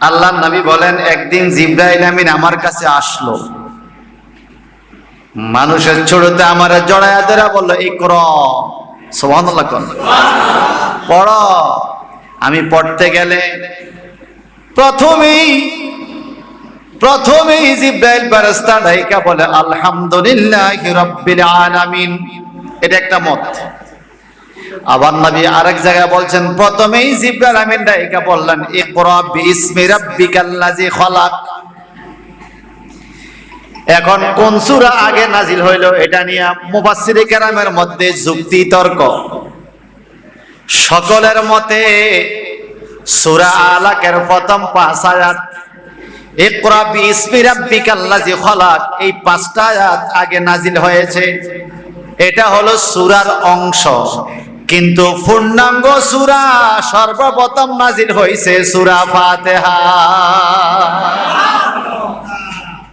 আল্লাহর নবী বলেন, একদিন জিবরাইল আমিন আমার কাছে আসলো, মানুষের ছোটতে আমার জড়ায়া ধরে বলল, ইকরা, সুবহানাল্লাহ, পড়ো। আমি পড়তে গেলে প্রথমেই জিবরাইল ফেরেশতা ডাইকা বলে, আলহামদুলিল্লাহি রাব্বিল আলামিন। এটা একটা মত। আবার নবী আরেক জায়গায় বলছেন, প্রথমেই জিবরাইল আমিন ডাইকা বললেন, ইকরা বিইসমি রাব্বিকাল্লাযী খলাক। এখন কোন সূরা আগে নাজিল হইল এটা নিয়ে মুফাসসিরে কেরামের মধ্যে যুক্তি তর্ক। সকলের মতে সূরা আলাকের প্রথম 5 আয়াত, ইকরা বিইসমি রাব্বিকাল্লাযী খলাক, এই 5টা আয়াত আগে নাজিল হয়েছে। এটা হলো সূরার অংশ, কিন্তু পূর্ণাঙ্গ সূরা সর্বপ্রথম নাজিল হয়েছে সূরা ফাতিহা।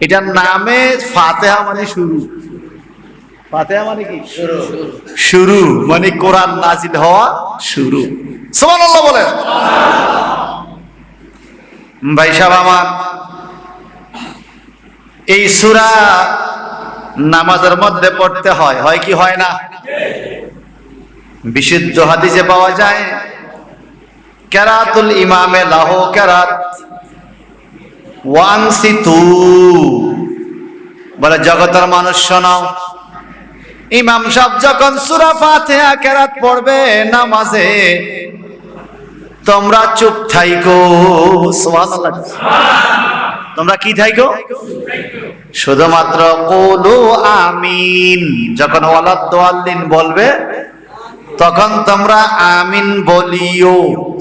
এটার নামে ফাতিহা মানে শুরু। ফাতিহা মানে কি? শুরু মানে কোরআন নাজিল হওয়া শুরু। সুবহানাল্লাহ বলেন। ভাই সাহেব আমার, এই সূরা নামাজের মধ্যে পড়তে হয়, হয় কি হয় না? বিশুদ্ধ হাদিসে পাওয়া যায়, কেরাতুল ইমামে লাহু কেরাত ওয়ানসিতু, বলে জগতের মানুষ শোনো, ইমাম সাহেব যখন সূরা ফাতিহা কেরাত পড়বে নামাজে, তোমরা চুপ থাইকো। সুবহানাল্লাহ। তোমরা কি থাইকো? শুধুমাত্র কুলু আমিন। যখন ওয়ালাদ দাল্লিন বলবে তখন তোমরা আমিন বলিও।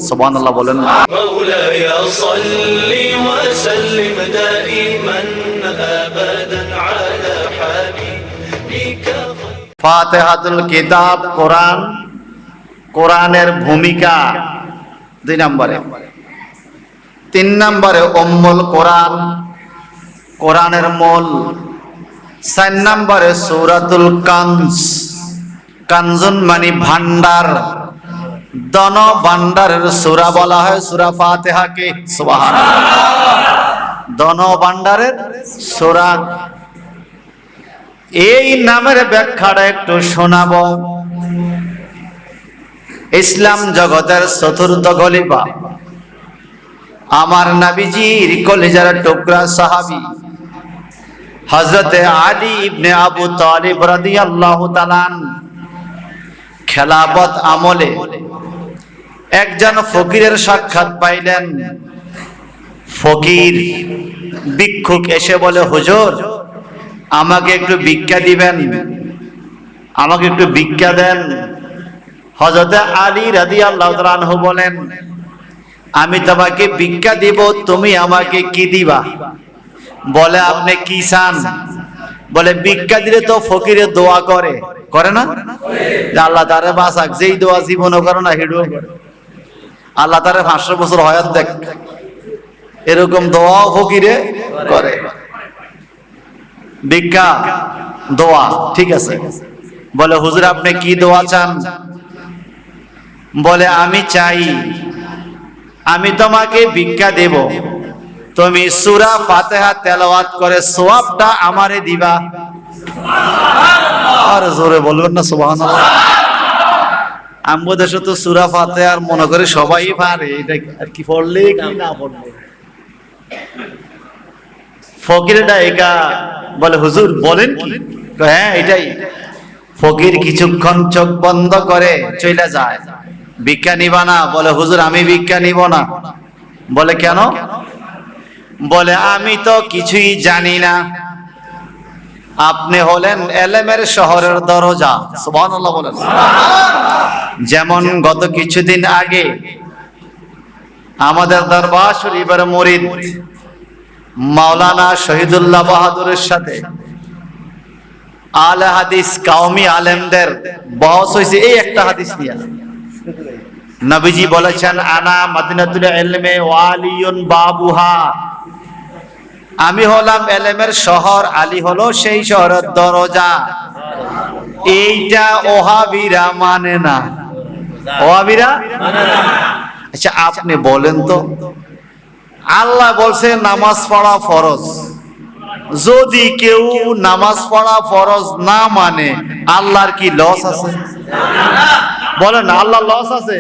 সুবহানাল্লাহ বলেন না? মাওলায়া সাল্লি ওয়া সাল্লিম দাইমান আবাদান আলা হাবিবিকা। ফাতিহাতুল কিতাব, কোরআন, কোরআনের ভূমিকা 2 নম্বরে। 3 নম্বরে উম্মুল কোরআন, কোরআনের মূল। 4 নম্বরে সূরাতুল কানজ, কানজুন মানে ভান্ডার, ধন ভান্ডারের সূরা বলা হয় সূরা ফাতিহাকে। সুবহানাল্লাহ। ধন ভান্ডারের সূরা। এই নামের ব্যাখ্যাটা একটু শোনাবো। ইসলাম জগতের চতুর্থ খলিফা, আমার নবীজির কলিজার টুকরা সাহাবী হযরতে আলী ইবনে আবু তালিব রাদিয়াল্লাহু তাআলা খেলাফত আমলে একজন ফকিরের সাক্ষাৎ পাইলেন। ফকির ভিক্ষুক এসে বলে, হুজুর আমাকে একটু ভিক্ষা দিবেন, আমাকে একটু ভিক্ষা দেন। হযরতে আলী রাদিয়াল্লাহু তাআলা আনহু বলেন, আমি তোমাকে ভিক্ষা দিব, তুমি আমাকে কি দিবা? বলে, আপনি কি চান? বলে, ভিক্ষা দিলে তো ফকিরে দোয়া করে, করে না? আল্লাহ তারে বাঁচাক, যেই দোয়া জীবনও করে না হেডুও করে, আল্লাহ তারে 500 বছর হায়াত দেখ, এরকম দোয়াও ফকিরে করে। ভিক্ষা দোয়া ঠিক আছে। বলে, হুজুর আপনি কি দোয়া চান? বলে, আমি চাই আমি তোমাকে ভিক্ষা দেব, তুমি সূরা ফাতিহা তেলাওয়াত করে সওয়াবটা আমারে দিবা। আর জোরে বলবেন না সুবহানাল্লাহ। আমগো দেশে তো সূরা ফাতিহা মনে করে সবাই পারে, এটা আর কি পড়লে কি না পড়লে। ফকিরটা একা বলে, হুজুর বলেন কি? হ্যাঁ এটাই। ফকির কিছুক্ষণ চোখ বন্ধ করে চলে যায়। ভিক্ষা নিবা না? বলে, হুজুর আমি ভিক্ষা নিব না। বলে, কেন? বলে, আমি তো কিছুই জানি না, আপনি হলেন এলেমের শহরের দরজা। সুবহানাল্লাহ বলেন। যেমন গত কিছুদিন আগে আমাদের দরবার শরীফের মুরিদ মাওলানা শহীদুল্লাহ বাহাদুরের সাথে আলে হাদিস কওমি আলেমদের বহস হয়েছে এই একটা হাদিস নিয়ে। নবীজি বলেছেন, আনা মদিনাতুল ইলমে ওয়ালিয়ুন বাবুহা, আমি হলাম এলেমের শহর, আলী হলো সেই শহরের দরজা। এইটা ওহাবিরা মানে না। ওহাবিরা মানে না। আচ্ছা আপনি বলেন তো, আল্লাহ বলছে নামাজ পড়া ফরজ। যদি কেউ নামাজ পড়া ফরজ না মানে আল্লাহর কি লস আছে? বলেন আল্লাহ লস আছে?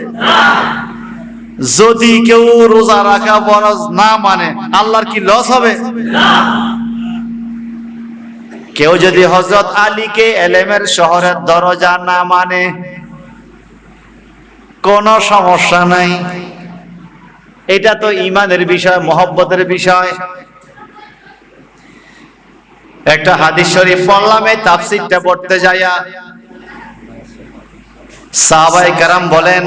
যদি কেউ রোজা রাখা ফরজ না মানে আল্লাহর কি লস হবে? কেউ যদি হযরত আলীকে এলেমের শহরের দরজা না মানে কোনো সমস্যা নাই। এটা তো ঈমানের বিষয়, মহব্বতের বিষয়। একটা হাদিস শরীফ পড়লাম এই তাফসীরটা পড়তে যাইয়া, সাহাবায়ে কেরাম বলেন,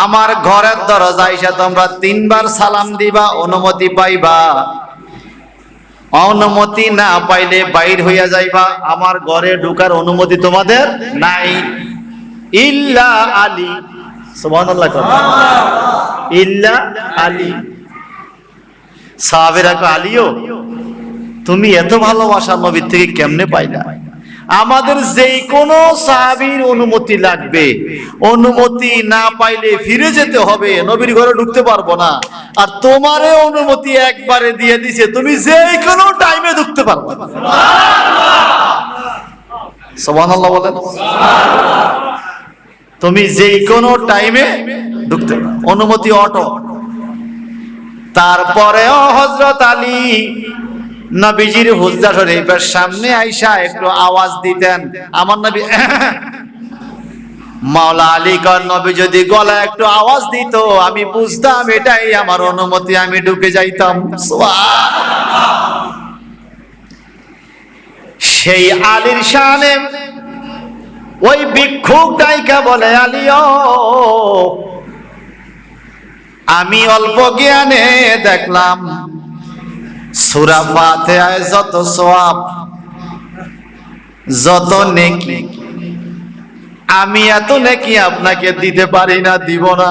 আমার ঘরের দরজায় এসে তোমরা 3 বার সালাম দিবা, অনুমতি পাইবা। অনুমতি না পাইলে বাইর হইয়া যাইবা, আমার ঘরে ঢোকার অনুমতি তোমাদের নাই। ইল্লা আলী, সুবহানাল্লাহ, ইল্লা আলী। সাহাবীরা কয়, আলীও তুমি এত ভালোবাসা নবীর থেকে কেমনে পাইলা? আমাদের যেই কোনো সাহাবীর অনুমতি লাগবে, অনুমতি না পাইলে ফিরে যেতে হবে, নবীর ঘরে ঢুকতে পারবো না। আর তোমারে অনুমতি একবারে দিয়ে দিছে, তুমি যেই কোনো টাইমে ঢুকতে পারবে। সুবহানাল্লাহ বলেন। তুমি যেই কোনো টাইমে ঢুকতে পারবে, অনুমতি অটো। তারপরেও হযরত আলী নবীজির হুজরা শরীফের সামনে আইসা একটু আওয়াজ দিতেন। আমার নবী মাওলা আলী কর, নবী যদি গলা একটু আওয়াজ দিত আমি বুঝতাম এটাই আমার অনুমতি, আমি ঢুকে যাইতাম। সেই আলীর শানে ওই ভিক্ষুক ডাইকা বলে, আলীও আমি অল্প জ্ঞানে দেখলাম সূরা ফাতিহায় যত সওয়াব, যত নেকি, আমি এত নেকি আপনাকে দিতে পারি না, দিব না।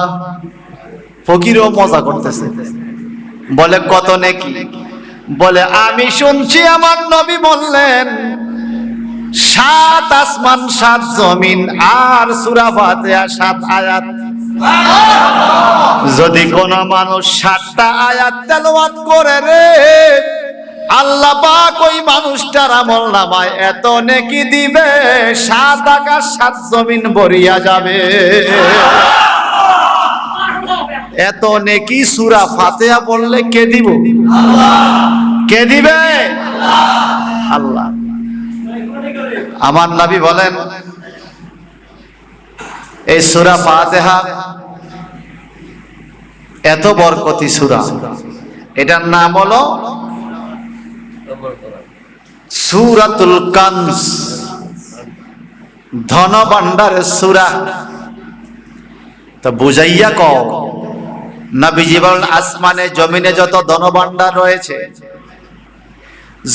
ফকিরও মজা করতেছে, বলে কত নেকি? বলে আমি শুনছি আমার নবী বললেন 7 আসমান 7 জমিন আর সূরা ফাতিহা 7 আয়াত। যদি কোন মানুষ 7টা আয়াত তেলাওয়াত করে রে, আল্লাহ পাক ওই মানুষটার আমলনামায় এত নেকি দিবে 7 আকাশ 7 জমিন ভরিয়া যাবে। এত নেকি সূরা ফাতিহা পড়লে কে দিব? কে দিবে? আল্লাহ। আমার নবী বলেন এই সূরা ফাতিহা এত বরকতি সূরা, এটার নাম হলো সূরাতুল কানজ, ধন ভান্ডারের সূরা। তো বুঝাইয়া কও, নবীজি বলেন আসমানে জমিনে যত ধন ভান্ডার রয়েছে,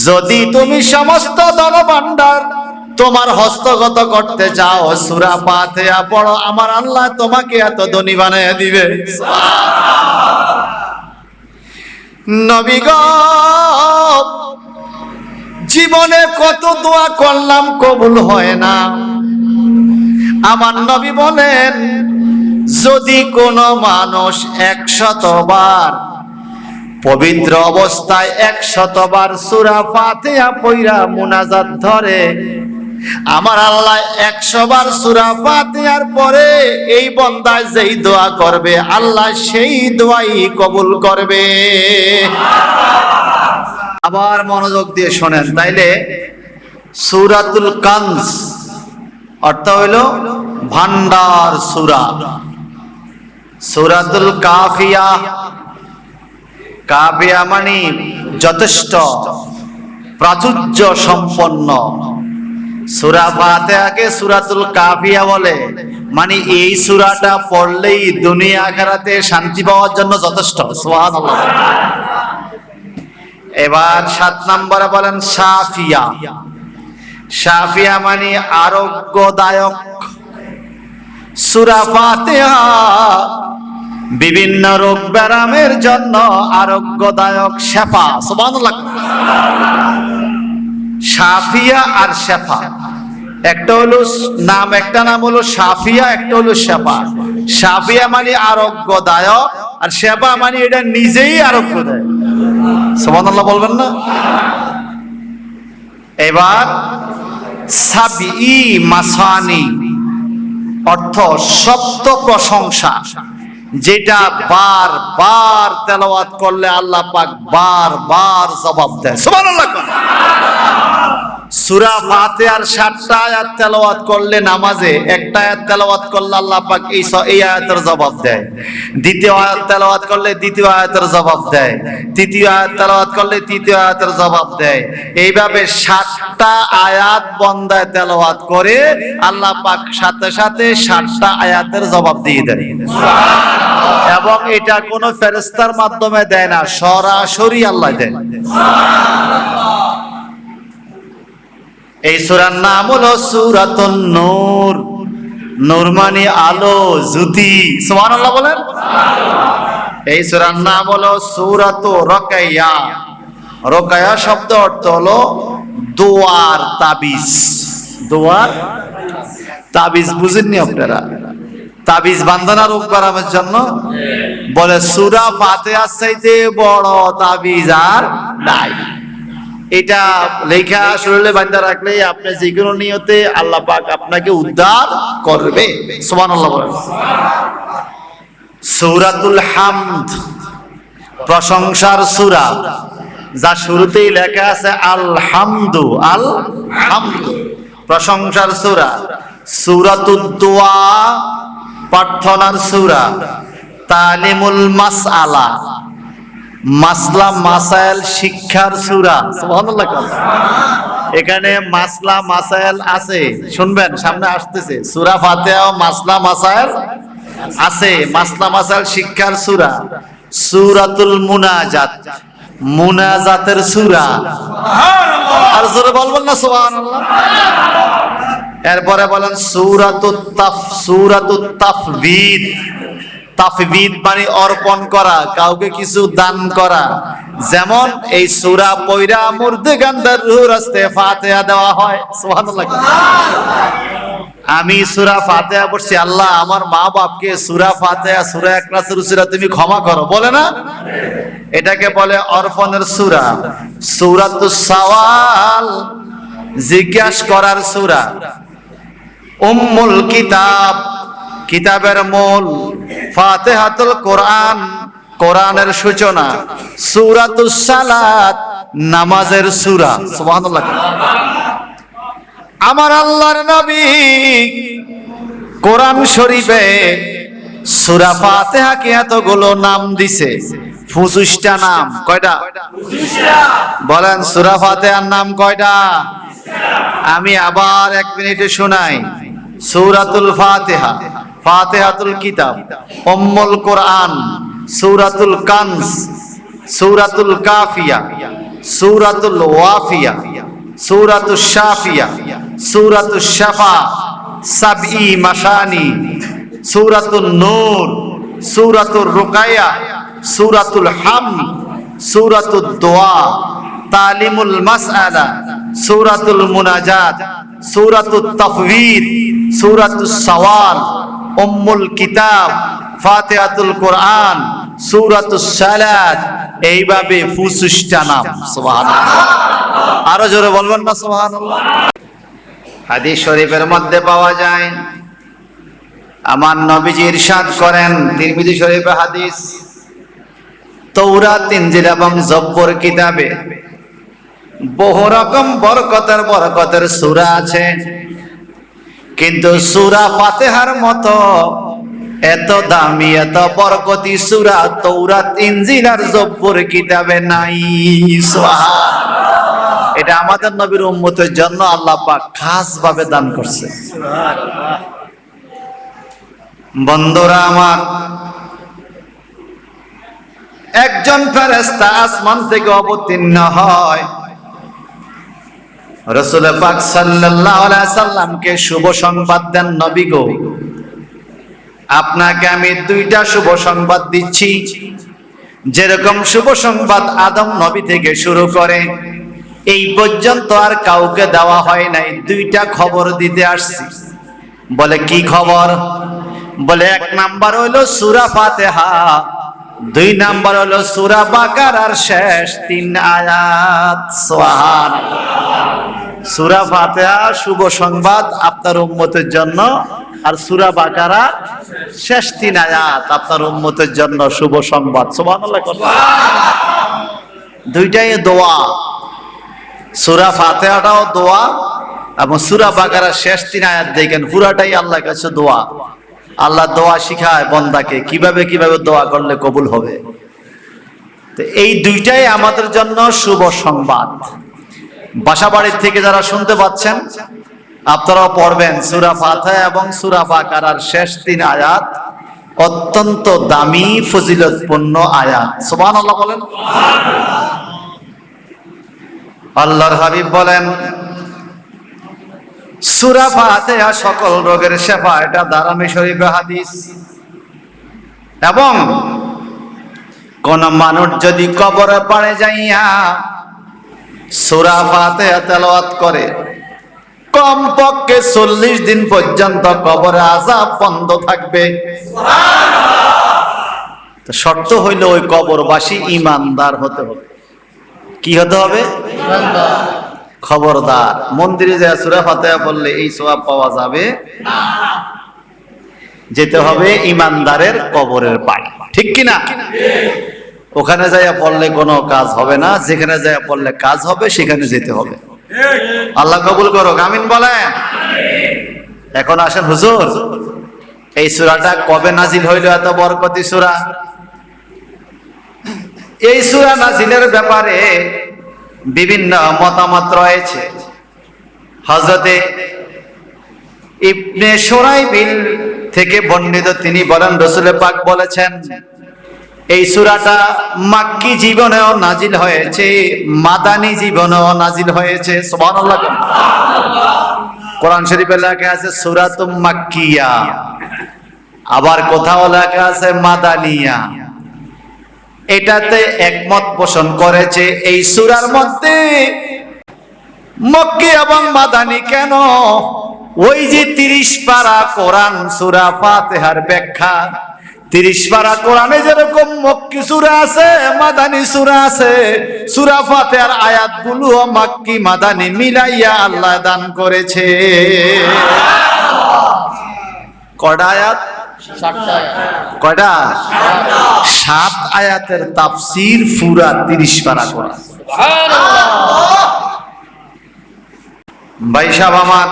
যদি তুমি সমস্ত ধন ভান্ডার তোমার হস্তগত করতে যাও, সূরা ফাতিহা পড়ো, আমার আল্লাহ তোমাকে এত ধনী বানিয়ে দিবে। নবী গো, জীবনে কত দোয়া করলাম কবুল হয় না। আমার নবী বলেন যদি কোনো মানুষ 100 বার পবিত্র অবস্থায় 100 বার সূরা ফাতিহা পড়া মুনাজাত ধরে, আমার আল্লাহ 100 বার সূরা ফাতিহার পরে এই বান্দা যেই দোয়া করবে আল্লাহ সেই দোয়াই কবুল করবে। আবার মনোযোগ দিয়ে শোনেন তাইলে, সূরাতুল কানজ অর্থ হইল ভান্ডার সূরা। সূরাতুল কাফিয়া, কাফিয়া মানে যথেষ্ট প্রাচুর্য সম্পন্ন। সূরা ফাতিহাকে সূরাতুল কাফিয়া বলে, মানে এই সূরাটা পড়লেই দুনিয়া আখিরাতে শান্তি পাওয়ার জন্য যথেষ্ট। সুবহানাল্লাহ। এবার 7 নম্বরে বলেন শাফিয়া। শাফিয়া মানে আরোগ্যদায়ক। সূরা ফাতিহা বিভিন্ন রোগ ব্যারামের জন্য আরোগ্যদায়ক, শেফা। সুবহানাল্লাহ। শাফিয়া আর শেফা একটা হলো নাম, একটা নাম হলো শাফিয়া, একটা হলো শেফা। শাফিয়া মানে আরোগ্যদায়ক, আর শেফা মানে এটা নিজেই আরোগ্যদায়ক। সুবহানাল্লাহ বলবেন না? এবার সাবই মাসানি অর্থ সপ্ত প্রশংসা, যেটা বারবার তেলাওয়াত করলে আল্লাহ পাক বারবার জবাব দেয়। সুবহানাল্লাহ। সূরা ফাতিহার 7টা আয়াত তেলাওয়াত করলে নামাজে, একটা আয়াত তেলাওয়াত করলে আল্লাহ পাক এই আয়াতের জবাব দেয়। দ্বিতীয় আয়াত তেলাওয়াত করলে দ্বিতীয় আয়াতের জবাব দেয়। তৃতীয় আয়াত তেলাওয়াত করলে তৃতীয় আয়াতের জবাব দেয়। এইভাবে 7টা আয়াত বন্দায় তেলাওয়াত করে আল্লাহ পাক সাথে সাথে 7টা আয়াতের জবাব দিয়ে দেন। এবং এটা কোনো ফেরেশতার মাধ্যমে দেয় না, সরাসরি আল্লাহ দেন। এই সূরার নাম হলো সূরাতুন নূর। নূর মানে আলো, জ্যোতি। সুবহানাল্লাহ বলেন। এই সূরার নাম হলো সূরাতু রুকাইয়া। রুকাইয়া শব্দ অর্থ হলো দোয়ার তাবিজ। দোয়ার তাবিজ বুঝেননি আপনারা? তাবিজ বান্ধনা রোগ বাড়ানোর জন্য বলে সূরা ফাতিহার চাইতে বড় তাবিজ আর নাই। এটা লেখা শরীরে বাঁধা রাখলে আপনি যে কোনো নিয়তে আল্লাহ পাক আপনাকে উদ্ধার করবে। সুবহানাল্লাহ বলেন। সূরাতুল হামদ প্রশংসার সূরা, যা শুরুতেই লেখা আছে আলহামদু। আল হামদু প্রশংসার সূরা। সূরাতুদ দুআ প্রার্থনার সূরা। তালিমুল মাসআলা মাসলা মাসাইল শিক্ষার সূরা। সুবহানাল্লাহ। এখানে মাসলা মাসাইল আছে, শুনবেন সামনে আসতেছে। সূরা ফাতিহা মাসলা মাসাইল আছে, মাসলা মাসাইল শিক্ষার সূরা। সূরাতুল মুনাজাত মুনাজাতের সূরা। সুবহানাল্লাহ। আর জোরে বলবেন না সুবহানাল্লাহ? এরপরে বলেন সূরাতুত তাফবিদ। তাফবিদ মানে অর্পণ করা, কাউকে কিছু দান করা। যেমন এই সূরা পয়রা মুর্দে গান্দার রূহ রাস্তে ফাতিহা দেওয়া হয়। সুবহানাল্লাহ। আমি সূরা ফাতিহা পড়ছি, আল্লাহ আমার মা বাপকে সূরা ফাতিহা সূরা ইখলাসের সূরা তুমি ক্ষমা করো, বলে না? এটাকে বলে অর্পণের সূরা। সূরাতুস সাওয়াল জিজ্ঞাসা করার সূরা। উম্মুল কিতাব কিতাবের মূল। ফাতিহাতুল কোরআন কোরআনের সূচনা। সূরাতুস সালাত নামাজের সূরা। সুবহানাল্লাহ। আমার আল্লাহর নবী কোরআন শরীফে সূরা ফাতিহাকে এতগুলো নাম দিছে, 25টা নাম। কয়টা? 25টা। বলেন সূরা ফাতিহার নাম কয়টা? আমি আবার 1 মিনিটে শোনাই। সূরাতুল ফাতিহা, ফাতিহাতুল কিতাব, উম্মুল কোরআন, সূরাতুল কানজ, সূরাতুল কাফিয়া, সূরাতুল ওয়াফিয়া, সূরাতুশ শাফিয়া, সূরাতুশ শাফা, সাবই মাসানি, সূরাতুন নূর, সূরাতুর রুকাইয়া, সূরাতুল হামদ, সূরাতুদ দোয়া, তালিমুল মাসআলা, সূরাতুল মুনাজাত, সূরাতুত তাফবীর, সূরাতুস সাওয়াল, উম্মুল কিতাব, ফাতিহাতুল কোরআন, সূরাতুস সালাত। এইভাবে 25টা নাম। সুবহানাল্লাহ। আরো জোরে বলবেন না সুবহানাল্লাহ? হাদিস শরীফের মধ্যে পাওয়া যায়, আমার নবীজি ইরশাদ করেন, তিরমিজি শরীফে হাদিস, তাওরাত, ইনজিল এবং জব্বর কিতাবে বহু রকম বরকতের সূরা আছে, কিন্তু সূরা ফাতিহার মতো এত দামি এত বরকতি সূরা তাওরাত, ইনজিল আর জব্বর কিতাবে নাই। সুবহানাল্লাহ। এটা আমাদের নবীর উম্মতের জন্য আল্লাহ পাক খাস ভাবে দান করছে। সুবহানাল্লাহ। বন্ধুরা আমার, একজন ফেরেশতা আসমান থেকে অবতীর্ণ হয়, রাসূল পাক সাল্লাল্লাহু আলাইহি সাল্লামকে শুভ সংবাদ দেন, নবী গো আপনাকে আমি 2টা শুভ সংবাদ দিচ্ছি। যেরকম শুভ সংবাদ আদম নবী থেকে শুরু করে এই পর্যন্ত আর কাউকে দেওয়া হয় নাই। দুইটা খবর দিতে আসছি। বলে কি খবর? বলে এক নাম্বার হইলো সূরা ফাতিহা, দুই নাম্বার হলো সূরা বাকারার শেষ 3 আয়াত। সুবহানাল্লাহ। সূরা ফাতিহা শুভ সংবাদ আপনার উম্মতের জন্য, আর সূরা বাকারা শেষ 3 আয়াত আপনার উম্মতের জন্য শুভ সংবাদ। সুবহানাল্লাহ। দুইটাই দোয়া। সূরা ফাতিহাটাও দোয়া এবং সূরা বাকারার শেষ 3 আয়াত দেখেন পুরাটাই আল্লাহর কাছে দোয়া। আল্লাহ দোয়া শিখায় বান্দাকে কিভাবে কিভাবে দোয়া করলে কবুল হবে। তো এই দুইটাই আমাদের জন্য শুভ সংবাদ। বাসাবাড়ির থেকে যারা শুনতে পাচ্ছেন আপনারাও পড়বেন সূরা ফাতিহা এবং সূরা বাকারার শেষ 3 আয়াত অত্যন্ত দামি ফজিলতপূর্ণ আয়াত। সুবহানাল্লাহ বলেন। আল্লাহর হাবিব বলেন সূরা ফাতিহা সকল রোগের শেফা। এটা দারামি শরীফের হাদিস। এবং কোন মানুষ যদি কবরে পড়ে যাইয়া সূরা ফাতিহা তেলাওয়াত করে, কমপক্ষে 40 দিন পর্যন্ত কবরে আযাব বন্ধ থাকবে। তো শর্ত হইল ওই কবরবাসী ঈমানদার হতে হবে। কি হতে হবে? ঈমানদার। খবরদার মন্দিরে যায় সূরা ফাতিহা পড়লে এই সওয়াব পাওয়া যাবে না। যেতে হবে ঈমানদারের কবরের পাড়ে। ঠিক কি না? ওখানে যাইয়া পড়লে কোনো কাজ হবে না, যেখানে যাইয়া পড়লে কাজ হবে সেখানে যেতে হবে। আল্লাহ কবুল করুক, আমিন বলেন। এখন আসেন হুজুর, এই সূরাটা কবে নাজিল হইল? এত বরকতি সূরা। এই সূরা নাজিলের ব্যাপারে বিভিন্ন মতামত রয়েছে। হযরতে ইবনে শুরাইবিল থেকে বর্ণিত, তিনি বলেন রাসূল পাক বলেছেন এই সূরাটা মাক্কি জীবনেও নাজিল হয়েছে, মাদানী জীবনেও নাজিল হয়েছে। সুবহানাল্লাহ। কোরআন শরীফে লেখা আছে সূরাতুম মাক্কিয়া, আবার কোথাও লেখা আছে মাদানিয়া। এটাতে একমত পোষণ করেছে এই সূরার মধ্যে মক্কি এবং মাদানী কেন? ওই যে 30 পারা কোরআন সূরা ফাতিহার ব্যাখ্যা, 30 পারা কোরআনে যেরকম মক্কি সূরা আছে, মাদানী সূরা আছে, সূরা ফাতিহার আয়াতগুলো মক্কি মাদানী মিলাইয়া আল্লাহ দান করেছে। কয়টা আয়াত? 7 আয়াতের তাফসীর পুরা 30 পারা কোরআন। ভাই সাহেব আমার,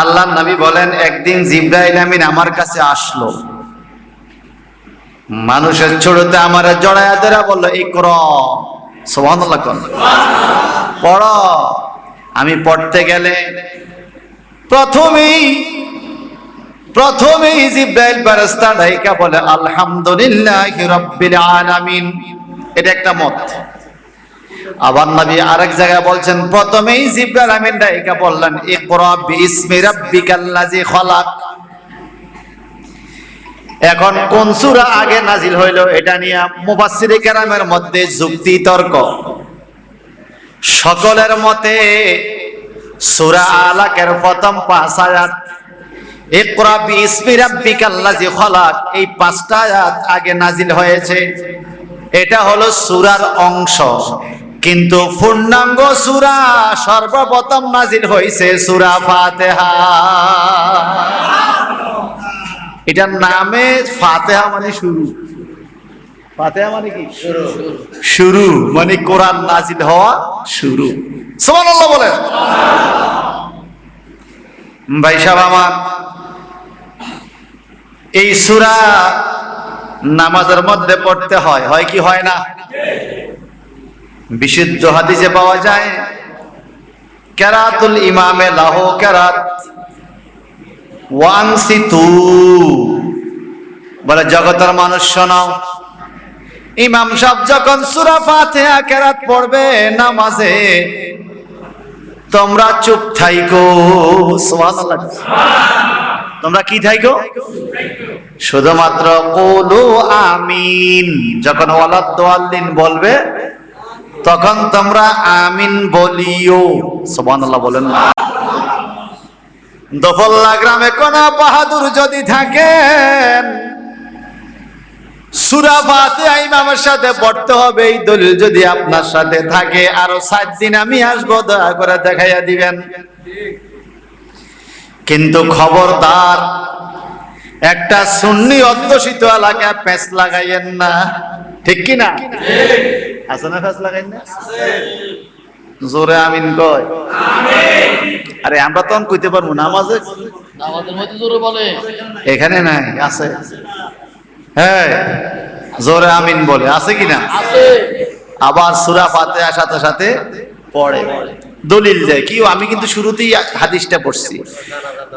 আল্লাহর নবী বলেন একদিন জিবরাইল আমিন আমার কাছে আসলো, মানুষের ছোটতে আমার জড়ায়া ধরে বলল ইকরা। সুবহানাল্লাহ। পড়ো। আমি পড়তে গেলে প্রথমেই জিবরাইল ফেরেশতা ডাইকা বলে আলহামদুলিল্লাহি রাব্বিল আলামিন। এটা একটা মত। আবার নবী আরেক জায়গায় বলছেন প্রথমেই জিবরাইল আমিন ডাইকা বললেন ইকরা বিইসমি রাব্বিকাল্লাযী খলাক। এখন কোন সূরা আগে নাজিল হইল এটা নিয়ে মুফাসসিরে কেরামের মধ্যে যুক্তি তর্ক। সকলের মতে সূরা আলাকের প্রথম 5 আয়াত ইকরা বিইসমি রাব্বিকাল্লাযী খলাক, এই 5টা আয়াত আগে নাজিল হয়েছে। এটা হলো সূরার অংশ, কিন্তু পূর্ণাঙ্গ সূরা সর্বপ্রথম নাজিল হয়েছে সূরা ফাতিহা। এটার নামে ফাতিহা মানে শুরু। ফাতিহা মানে কি? শুরু মানে কোরআন নাজিল হওয়া শুরু। সুবহানাল্লাহ বলেন। ভাই সাহেব আমার, এই সূরা নামাজের মধ্যে পড়তে হয়, হয় কি হয় না? বিশুদ্ধ হাদিসে পাওয়া যায় কেরাতুল ইমামে লাহু কেরাত ওয়ানসিতু, বলে জগতের মানুষ শোনো, ইমাম সাহেব যখন সূরা ফাতিহা কেরাত পড়বে নামাজে তোমরা চুপ থাইকো। সুবহানাল্লাহ। তোমরা কি থাইকো? শুধুমাত্র কুলু আমিন। যখন ওয়ালাদ দাল্লিন বলবে তখন তোমরা আমিন বলিও। সুবহানাল্লাহ বলেন না। দফল্লা গ্রামে কোন বাহাদুর যদি থাকেন, সূরা ফাতিহা ইমামের সাথে পড়তে হবে। এই দলিল যদি আপনার সাথে থাকে, আরো 7 দিন আমি আসবো, দয়া করে দেখাইয়া দিবেন। কিন্তু খবরদার, একটা সুন্নি অধ্যুষিত এলাকায় পেঁচ লাগাইয়েন না, ঠিক কি না? আছে না পেঁচ লাগাইন না? জোরে আমিন কয়। আরে আমরা তখন কইতে পারবো না, নামাজের মধ্যে জোরে বলে, এখানে নাই, আছে। হ্যাঁ, জোরে আমিন বলে, আছে কিনা? আবার সূরা ফাতিহার সাথে সাথে পড়ে, দলিল দেয় কি? আমি কিন্তু শুরুতেই হাদিসটা পড়ছি।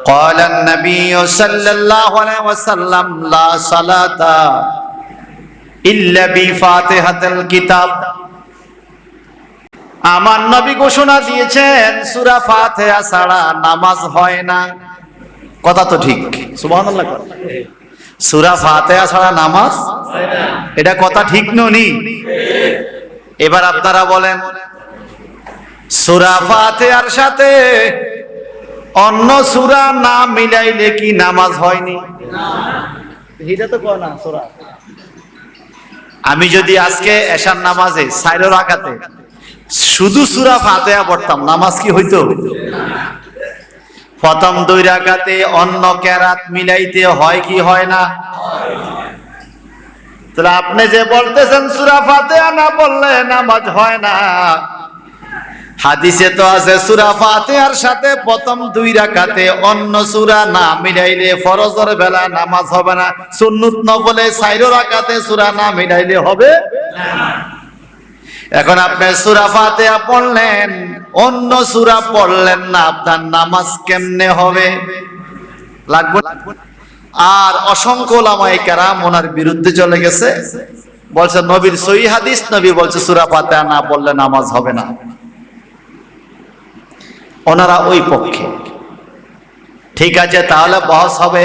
ক্বালান নবী সাল্লাল্লাহু আলাইহি ওয়াসাল্লাম লা সালাতা ইল্লা বিফাতিহাতিল কিতাব। আমার নবী ঘোষণা দিয়েছেন সূরা ফাতিহা ছাড়া নামাজ হয় না। কথা তো ঠিক, সুবহানাল্লাহ। সূরা ফাতিহা ছাড়া নামাজ হয় না, এটা কথা ঠিক ননি? এবার আপনারা বলেন, সূরা ফাতিহার সাথে অন্য সূরা না মিলাইলে কি নামাজ হয়নি? এটা তো কোন না সূরা। আমি যদি আজকে এশার নামাজে 4 রাকাতে শুধু সূরা ফাতিহা পড়তাম, নামাজ কি হইতো? প্রথম 2 রাকাতে অন্য কেরাত মিলাইতে হয় কি হয় না? তাহলে আপনি যে বলতেছেন সূরা ফাতিহা না পড়লে নামাজ হয় না, হাদিসে তো আছে সূরা ফাতিহার সাথে প্রথম 2 রাকাতে অন্য সূরা না মিলাইলে ফরজের বেলা নামাজ হবে না। সুন্নত নফলে 4 রাকাতে সূরা না মিলাইলে হবে না। এখন আপনি সূরা ফাতিহা পড়লেন, অন্য সূরা পড়লেন না, আপনার নামাজ কেমনে হবে? লাগবে। আর অসংখ্য ওলামায়ে কেরাম ওনার বিরুদ্ধে চলে গেছে, বলছে নবীর সহিহ হাদিস, নবী বলছে সূরা ফাতিহা না পড়লে নামাজ হবে না। ওনারা ওই পক্ষে। ঠিক আছে, তাহলে বহস হবে।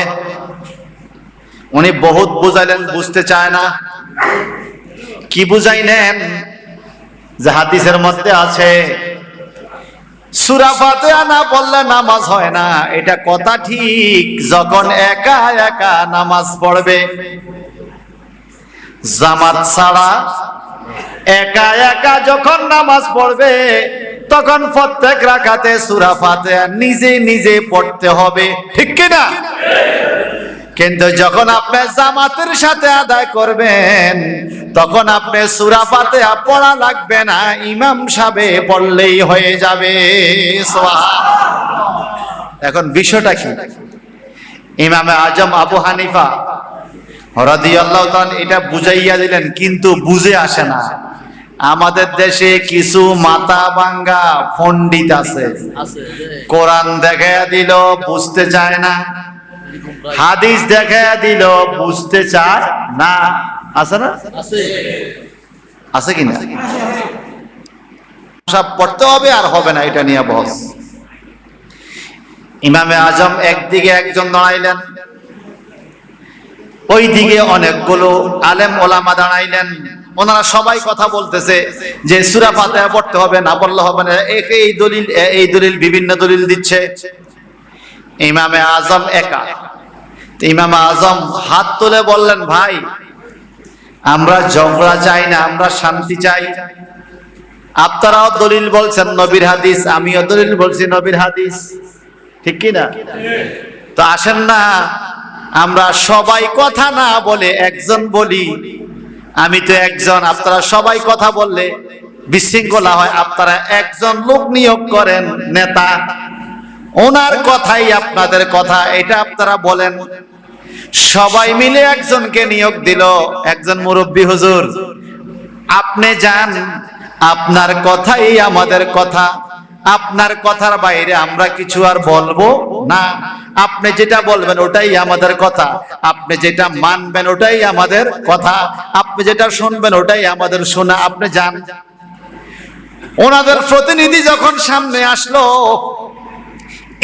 উনি বহুত বুঝাইলেন, বুঝতে চায় না। কি বুঝাইলেন? যে হাদিসের মধ্যে আছে সূরা ফাতিহা না পড়লে নামাজ হয় না, এটা কথা ঠিক যখন একা একা নামাজ পড়বে। জামাত ছাড়া একা একা যখন নামাজ পড়বে, তখন প্রত্যেক রাকাতে সূরা ফাতিহা নিজে নিজে পড়তে হবে, ঠিক কি না? কিন্তু যখন আপনি জামাতের সাথে আদায় করবেন, তখন আপনি সূরা ফাতিহা পড়া লাগবে না, ইমাম সাহেব পড়লেই হয়ে যাবে। সুবহানাল্লাহ। এখন বিষয়টা কি? ইমামে আজম আবু হানিফা রাদিয়াল্লাহু তাআলা এটা বুঝাইয়া দিলেন, কিন্তু বুঝে আসে না। আমাদের দেশে কিছু মাথা ভাঙ্গা পণ্ডিত আছে, কোরআন দেখাইয়া দিল বুঝতে চায় না, হাদিস দেখাইয়া দিল বুঝতে চায় না। আছে না? আছে কিনা? সব পড়তে হবে আর হবে না, এটা নিয়ে বহস। ইমামে আজম একদিকে একজন দাঁড়াইলেন, ওই দিকে অনেকগুলো আলেম ওলামা দাঁড়াইলেন। ওনারা সবাই কথা বলতেছে যে সূরা ফাতিহা পড়তে হবে, না পড়লে হবে না, এই দলিল বিভিন্ন দলিল দিচ্ছে। ইমামে আজম একা। ইমামে আজম হাত তুলে বললেন, ভাই আমরা ঝগড়া চাই না, আমরা শান্তি চাই। আপনারাও দলিল বলছেন নবীর হাদিস, আমিও দলিল বলছি নবীর হাদিস, ঠিক কি না? তো আসেন না আমরা সবাই কথা না বলে একজন বলি। আমি তো একজন, আপনারা সবাই কথা বললে বিশৃঙ্খলা হয়। আপনারা একজন লোক নিয়োগ করেন নেতা, ওনার কথাই আপনাদের কথা, এটা আপনারা বলেন। সবাই মিলে একজনকে নিয়োগ দিল, একজন মুরব্বী হুজুর, আপনি যান, আপনার কথাই আমাদের কথা, আপনার কথার বাইরে আমরা কিছু আর বলবো না। আপনি যেটা বলবেন ওটাই আমাদের কথা, আপনি যেটা মানবেন ওটাই আমাদের কথা, আপনি যেটা শুনবেন ওটাই আমাদের শোনা, আপনি যান। ওনাদের প্রতিনিধি যখন সামনে আসলো,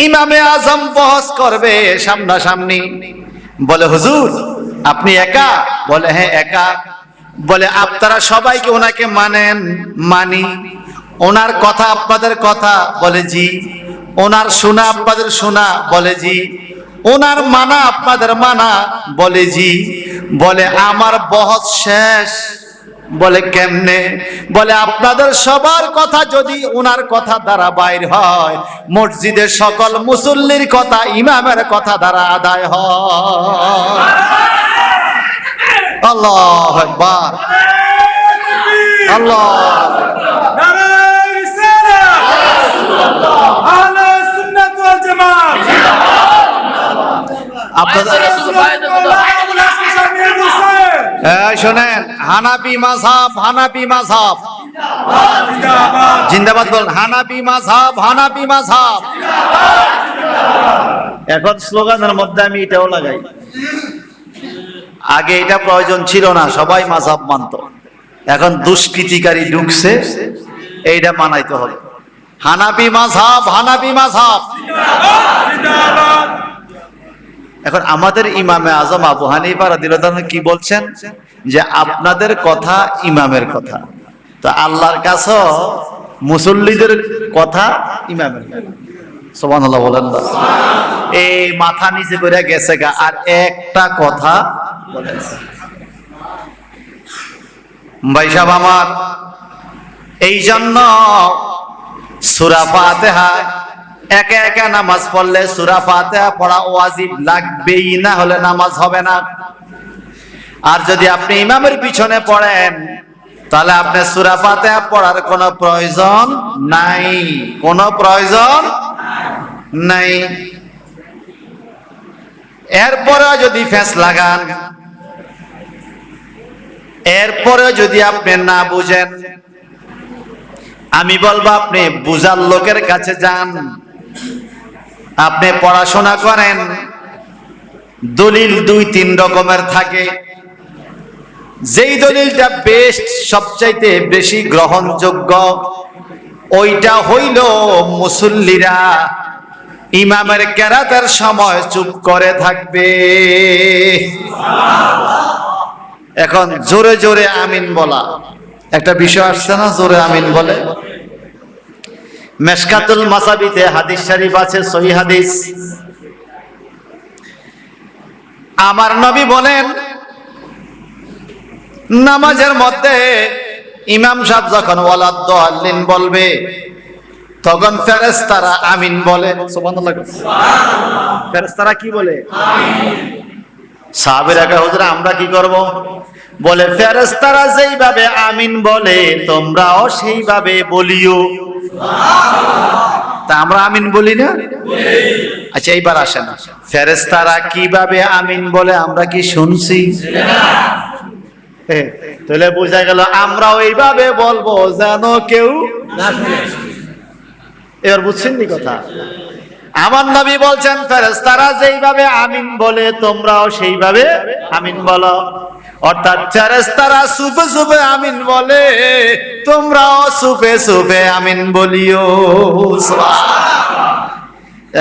ইমামে আজম বহস করবে সামনাসামনি, বলে হুজুর আপনি একা? বলে হ্যাঁ একা। বলে আপনারা সবাইকে ওনাকে মানেন? মানি। ওনার কথা আপনাদের কথা? বলে জি। ওনার শোনা আপনাদের শোনা? বলে জি। ওনার মানা আপনাদের মানা? বলে জি। বলে আমার বহস শেষ। বলে কেমনে? বলে আপনাদের সবার কথা যদি ওনার কথা দ্বারা বাইর হয়, মসজিদের সকল মুসল্লির কথা ইমামের কথা দ্বারা আদায় হয়। আল্লাহু আকবার, আল্লাহ। শোনেন, হানাফি মাযহাব, হানাফি মাযহাব জিন্দাবাদ বলেন। হানাফি মাযহাব, হানাফি মাযহাব। এখন স্লোগানের মধ্যে আমি এটাও লাগাই। আগে এটা প্রয়োজন ছিল না, সবাই মাযহাব মানত। এখন দুষ্কৃতিকারী ঢুকছে, এইটা মানাইতে হবে। হানাফি মাযহাব, হানাফি মাযহাব। এখন আমাদের ইমামে আজম আবু হানিফা রাদিয়াল্লাহু আনহু কি বলছেন? যে আপনাদের কথা ইমামের কথা, তো আল্লাহর কাছে মুসল্লিদের কথা ইমামের কথা। সুবহানাল্লাহ বলেন না? এই মাথা নিচে করে গেছে গা, আর একটা কথা বলেন। ভাই সাহেব আমার, এই জন্য সূরা ফাতিহা একা একা নামাজ পড়লে সূরা ফাতিহা পড়া ওয়াজিব লাগবেই, না হলে নামাজ হবে না। আর যদি আপনি ইমামের পিছনে পড়েন, তাহলে আপনি সূরা ফাতিহা পড়ার কোনো প্রয়োজন নাই, কোনো প্রয়োজন নাই। এরপরে যদি ফেস লাগান, এরপরে যদি আপনি না বুঝেন, আমি বলবো আপনি বুঝার লোকের কাছে যান। আপনি পড়াশোনা করেন, দলিল 2-3 রকমের থাকে। যেই দলিলটা বেস্ট, সবচাইতে বেশি গ্রহণযোগ্য, ওইটা হইল মুসল্লিরা ইমামের কেরাতের সময় চুপ করে থাকবে। এখন জোরে জোরে আমিন বলা একটা বিষয় আসছে না? জোরে আমিন বলে। মেশকাতুল মাসাবিতে হাদিস শরীফ আছে, সহিহ হাদিস। আমার নবী বলেন, নামাজের মধ্যে ইমাম সাহেব যখন ওয়ালাদ-দাল্লিন বলবে, তখন ফেরেশতারা আমিন বলে। সুবহানাল্লাহ। ফেরেশতারা কি বলে? আমিন। সাহাবীরা কয়, হুজুর আমরা কি করব? বলে ফেরেশতারা যেইভাবে আমিন বলে তোমরাও সেইভাবে বলিও। তা আমরা আমিন বলি না? আচ্ছা এইবার আসেন, ফেরেশতারা কিভাবে আমিন বলে আমরা কি শুনছি? তাহলে বোঝা গেল আমরাও এইভাবে বলবো যেন কেউ না শুনে। এবার বুঝছেন নি কথা? আমার নবী বলছেন ফেরেশতারা যেইভাবে আমিন বলে তোমরাও সেইভাবে আমিন বলো। অর্থাৎ ফেরেশতারা সুফে সুফে আমিন বলে, তোমরাও সুফে সুফে আমিন বলিও।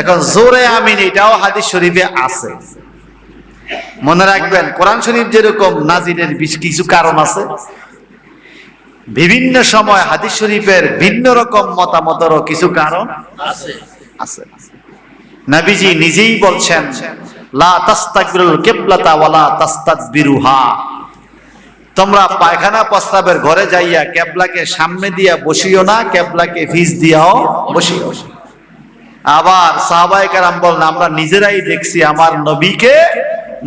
এখন জোরে আমিন, এটাও হাদিস শরীফে আছে। মনে রাখবেন, কোরআন শরীফ যেরকম নাজিলের কিছু কারণ আছে, বিভিন্ন সময় হাদিস শরীফের ভিন্ন রকম মতামতেরও কিছু কারণ আছে আছে। নবীজি নিজেই বলছেন, লা তাস্তাকবিরুল কিবলাতা ওয়ালা তাস্তাদবিরুহা। তোমরা পায়খানা প্রস্রাবের ঘরে যাইয়া কিবলাকে সামনে দিয়া বসিও না, কিবলাকে পিছ দিয়াও বসিও। আবার সাহাবায়ে কেরাম বলেন, আমরা নিজেরাই দেখছি আমার নবীকে,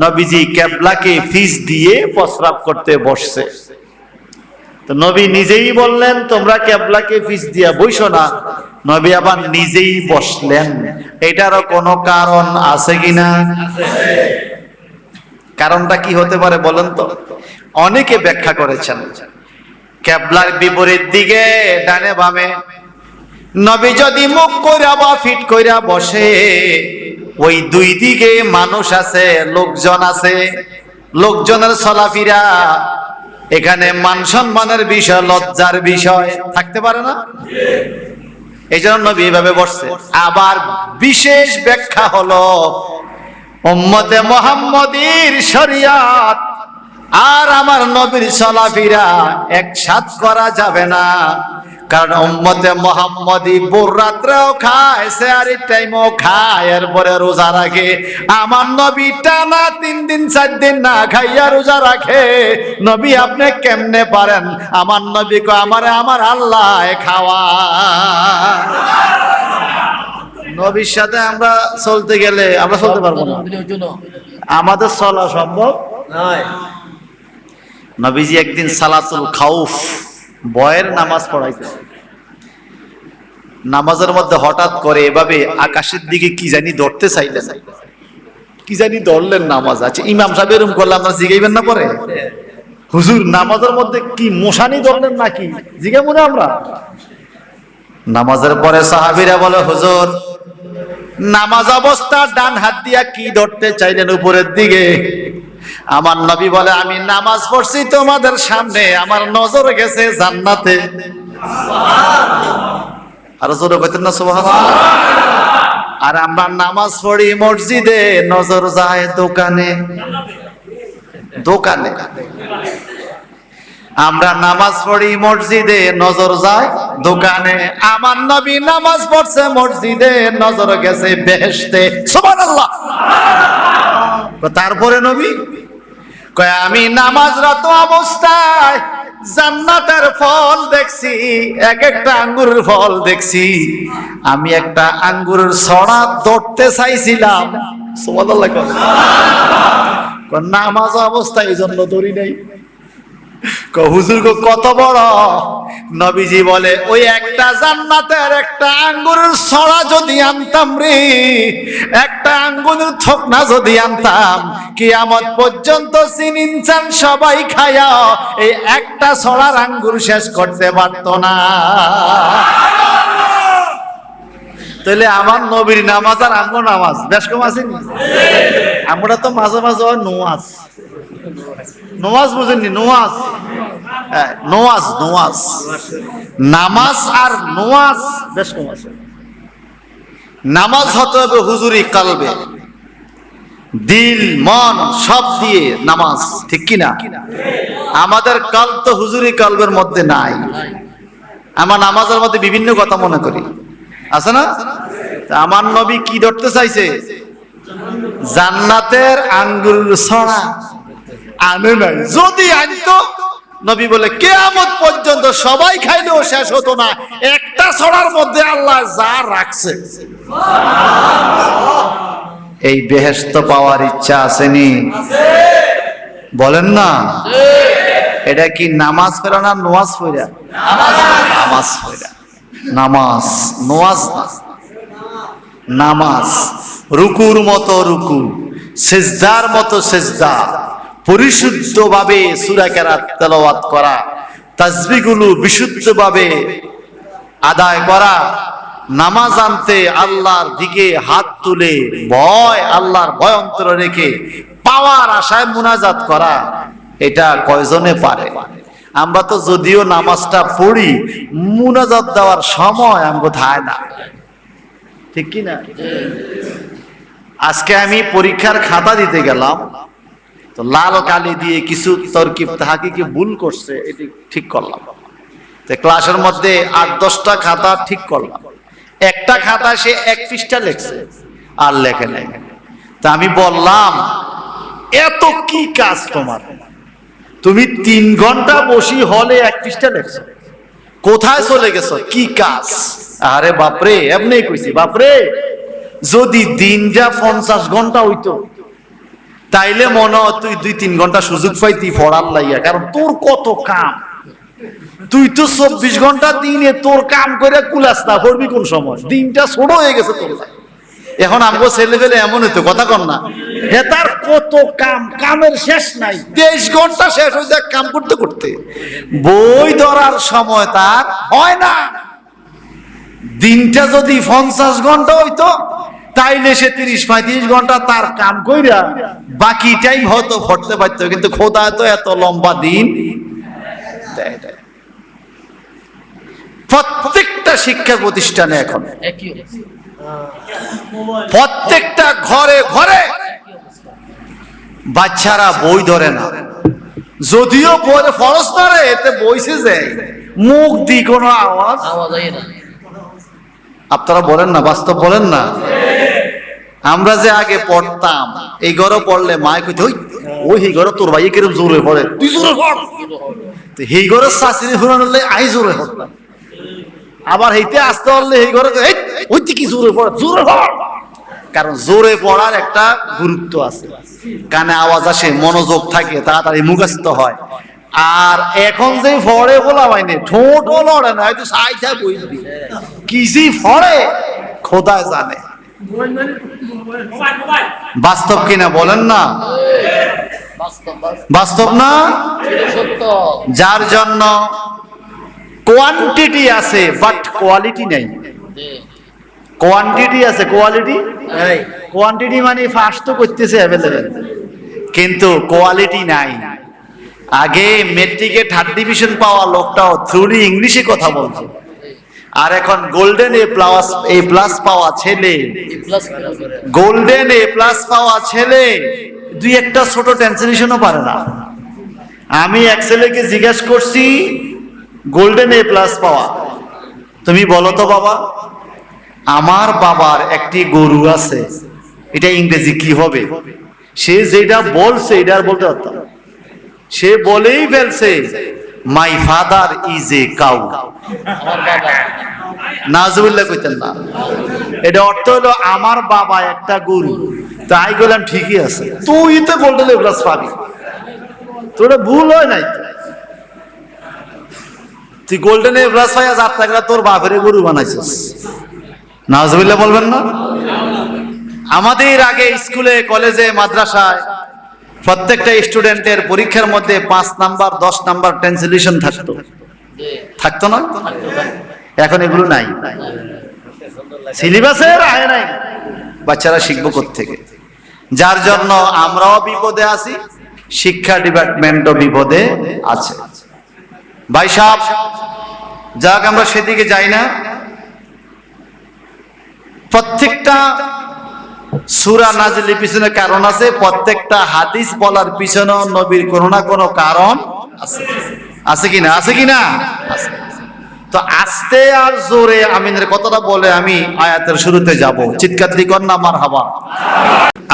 নবীজি কিবলাকে পিছ দিয়ে প্রস্রাব করতে বসছে। তো নবী নিজেই বললেন তোমরা কিবলাকে পিছ দিয়া বসো না, নবী আবার নিজেই বসলেন। এটারও কোনো কারণ আছে কিনা? কারণটা কি হতে পারে বলেন তো? অনেকে ব্যাখ্যা করেছেন, কিবলার বিপরীত দিকে ডানে বামে নবী যদি মুখ কইরা বা ফিট কইরা বসে, ওই দুই দিকে মানুষ আছে, লোকজন আছে, লোকজনের চলাফেরা, এখানে মান সম্মানের বিষয়, লজ্জার বিষয় থাকতে পারে না? এই জন্য নবী এইভাবে বসছে। আবার বিশেষ ব্যাখ্যা হলো, উম্মতে মুহাম্মদীর শরিয়ত আর আমার নবীর চলাফেরা একসাথ করা যাবে না, কারণ উম্মতে মুহাম্মদী ভোর রাত্রেও খায়, সেহরির টাইমও খায়, এরপরে রোজা রাখে। আমার নবী টানা 3 দিন 4 দিন না খাইয়া রোজা রাখে। নবী আপনি কেমনে পারেন? আমার নবী কয় আমারে আমার আল্লাহ খাওয়া। নবীর সাথে আমরা চলতে গেলে আমরা চলতে পারবো না, আমাদের চলা সম্ভব নয়। নবীজি একদিন সালাতুল খাউফ, ভয়ের নামাজ পড়াইতেছে। নামাজের মধ্যে হঠাৎ করে এভাবে আকাশের দিকে কি জানি ধরতে চাইলেন, কি জানি ধরলেন নামাজ। আছে ইমাম সাহেব এরকম করলে আপনারা জিগাইবেন না পরে? হুজুর নামাজের মধ্যে কি মশানি ধরলেন নাকি জিগাই মনে আমরা? নামাজের পরে সাহাবীরা বলে হুজুর নামাজ অবস্থা ডান হাত দিয়া কি ধরতে চাইলেন উপরের দিকে? আমার নবী বলে আমি নামাজ পড়ছি তোমাদের সামনে, আমার নজর গেছে জান্নাতে। আর জোরে কইতেন না সুবহানাল্লাহ? আর আমরা নামাজ পড়ি মসজিদে, নজর যায় দোকানে। দোকানে আমরা নামাজ পড়ি মসজিদে, নজর যায় দোকানে। আমার নবী নামাজ পড়ছে মসজিদে, নজর গেছে বেহেশতে। সুবহানাল্লাহ। তারপরে নবী কয় আমি নামাজরত অবস্থায় জান্নাতের ফল দেখছি, এক একটা আঙ্গুরের ফল দেখছি। আমি একটা আঙ্গুরের ছড়া ধরতে চাইছিলাম। সুবহানাল্লাহ। নামাজ অবস্থায় এই জন্য ধরি নাই। হুজুর কত বড়? নবীজি বলে ওই একটা জান্নাতের একটা আঙ্গুরের ছড়া যদি আনতাম রে, একটা আঙ্গুরের থোকনা যদি আনতাম, কিয়ামত পর্যন্ত চিনিনচান সবাই খায়া এই একটা ছড়ার আঙ্গুর শেষ করতে পারত না। তাহলে আমার নবীর নামাজ আর আঙ্গুর নামাজ বেশ কম আছে। আমরা তো মাঝে মাঝে নোয়াজ নোয়াজ বুঝেননি? নোয়াজ, নোয়াজ নোয়াজ নামাজ আর নোয়াজ বেশ কম আছে। নামাজ হতে হবে হুজুরি কালবে, দিল মন সব দিয়ে নামাজ, ঠিক কি না? আমাদের কাল তো হুজুরি কালবের মধ্যে নাই। আমার নামাজের মধ্যে বিভিন্ন কথা মনে করি, আছে না? আমার নবী কি ধরতে চাইছে? জান্নাতের আঙ্গুর ছড়া আনে নাই। যদি আনতো নবী বলে কিয়ামত পর্যন্ত সবাই খাইলেও শেষ হতো না, একটা ছড়ার মধ্যে আল্লাহ যা রাখছে। এই বেহেশত পাওয়ার ইচ্ছা আসেনি? বলেন না? এটা কি নামাজ পড়া না নোয়াজ পড়া? নামাজ পড়া। নামাজ নোয়াজ না, নামাজ। রুকুর মতো রুকু, সিজদার মতো সিজদা, পরিশুদ্ধভাবে সূরা কেরাত তেলাওয়াত করা, তাসবিহগুলো বিশুদ্ধভাবে আদায় করা, নামাজ আনতে আল্লাহর দিকে হাত তুলে ভয়, আল্লাহর ভয় অন্তরে রেখে পাওয়ার আশায় মুনাজাত করা, এটা কয়জনে পারে? আমরা তো যদিও নামাজটা পড়ি, মুনাজাত দেওয়ার সময় আমাকে ধায় না, ঠিক কি না? আজকে আমি পরীক্ষার খাতা দিতে গেলাম, তো লাল কালি দিয়ে কিছু তরকিব তাহাকিকে ভুল করছে, এটি ঠিক করলাম। তো ক্লাসের মধ্যে 8-10টা খাতা ঠিক করলাম, একটা খাতা সে 1 পৃষ্ঠা লেখছে আর লেখে নাই। তা আমি বললাম এত কি কাজ তোমার? তুমি 3 ঘন্টা বসি হলে 1 পৃষ্ঠা লেখছো, কোথায় চলে গেছো? কি কাজ? আরে বাপরে, এমনি কইছি বাপরে, যদি দিন যা 50 ঘন্টা হইতো তাইলে মনে হয় তুই 2-3 ঘন্টা সুযোগ পাইতি পড়ার লাইয়া, কারণ তোর কত কাম। তুই তো 24 ঘন্টা দিনে তোর কাম করে কুলাস না, পড়বি কোন সময়? দিনটা ছোট হয়ে গেছে তোর। এখন আমগো ছেলেবেলে এমন হইতো, কথা কর না, হে তার কত কাম, কামের শেষ নাই। 23 ঘন্টা শেষ হয়ে যায় কাম করতে করতে, বই ধরার সময় তার হয় না। দিনটা যদি 50 ঘন্টা হইতো তাইলে সে 30-35 ঘন্টা তার কাম কইরা বাকি টাইম হয়তো পড়তে পারতো, কিন্তু খোদা তো এত লম্বা দিন দেয়। প্রত্যেকটা শিক্ষা প্রতিষ্ঠানে এখন, প্রত্যেকটা ঘরে ঘরে বাচ্চারা বই ধরে না, যদিও পরে ফরজ করে এতে বইছে যায় মুখ দি কোনো আওয়াজ আপনারা বলেন না, বাস্তব বলেন না। আমরা যে আগে পড়তাম এই ঘরে পড়লে মায় কইতে ওই এই ঘরে তোর ভাই কিরম জোরে পড়ে তুই জোরে পড়, তো এই ঘরে শাশুড়ি ফুরানলে আই জোরে পড়তাম, আবার এইতে আসতে পারলে এই ঘরে ওই কি জোরে পড়ে জোরে পড়, কারণ জোরে পড়ার একটা গুরুত্ব আছে, কানে আওয়াজ আসে, মনোযোগ থাকে, তাড়াতাড়ি মুখস্থ হয়। আর এখন যে ফড়ে বলা হয়নি, ঠোঁটও লড়ে না, হয়তো সাইটা বইবি কিসি ফড়ে খোদায় জানে। বাস্তব কিনা বলেন না, বাস্তব না? যার জন্য কোয়ান্টিটি আছে বাট কোয়ালিটি নেই। কোয়ান্টিটি আছে, কোয়ালিটি নাই। কোয়ান্টিটি মানে ফাস্ট তো করতেছে অ্যাভেলেবেল, কিন্তু কোয়ালিটি নাই। আগে মেট্রিকে 3rd ডিভিশন পাওয়া লোকটাও থ্রুলি ইংলিশে কথা বলতো, আর এখন গোল্ডেন এ প্লাস পাওয়া ছেলে, গোল্ডেন এ প্লাস পাওয়া ছেলে দুই একটা ছোট ট্রান্সলেশনও পারে না। আমি এক ছেলেকে জিজ্ঞাসা করছি গোল্ডেন এ প্লাস পাওয়া, তুমি বলো তো বাবা, আমার বাবার একটি গরু আছে, এটা ইংরেজি কি হবে? সে যেটা বলছে এটা আর বলতে পারতাম, সে বলেই ফেলছে my father is a cow. নাজুবিল্লাহ কইতেন না, এটা অর্থ হলো আমার বাবা একটা গরু। তাই বললাম ঠিকই আছে, তুই তো গোল্ডেন এ প্লাস পাবি, তোর ভুল হয় নাই তো, তুই গোল্ডেন এ প্লাস পাইয়া যাত্রা তোর বাপের গরু বানাইছিস। নাজুবিল্লাহ বলবেন না? আমাদের আগে স্কুলে কলেজে মাদ্রাসায় প্রত্যেকটা স্টুডেন্টের পরীক্ষার মধ্যে 5 নাম্বার 10 নাম্বার ট্রান্সলেশন থাকতো, থাকতো না? এখন এগুলো নাই, সিলেবাসের আয় নাই, বাচ্চারা শিখবো কোত্থেকে? যার জন্য আমরাও বিপদে আছি, শিক্ষা ডিপার্টমেন্টও বিপদে আছে। ভাই সাহেব, যাক আমরা সেদিকে যাই না। প্রত্যেকটা সূরা নাজিলের পিছনে কারণ আছে, প্রত্যেকটা হাদিস বলার পিছনেও নবীর কোনো না কোনো কারণ আছে, আছে কিনা? আছে কিনা? আছে। তো আস্তে আর জোরে আমিনের কথাটা বলে আমি আয়াতের শুরুতে যাব। চিৎকার দিয়ে কর না মারহাবা।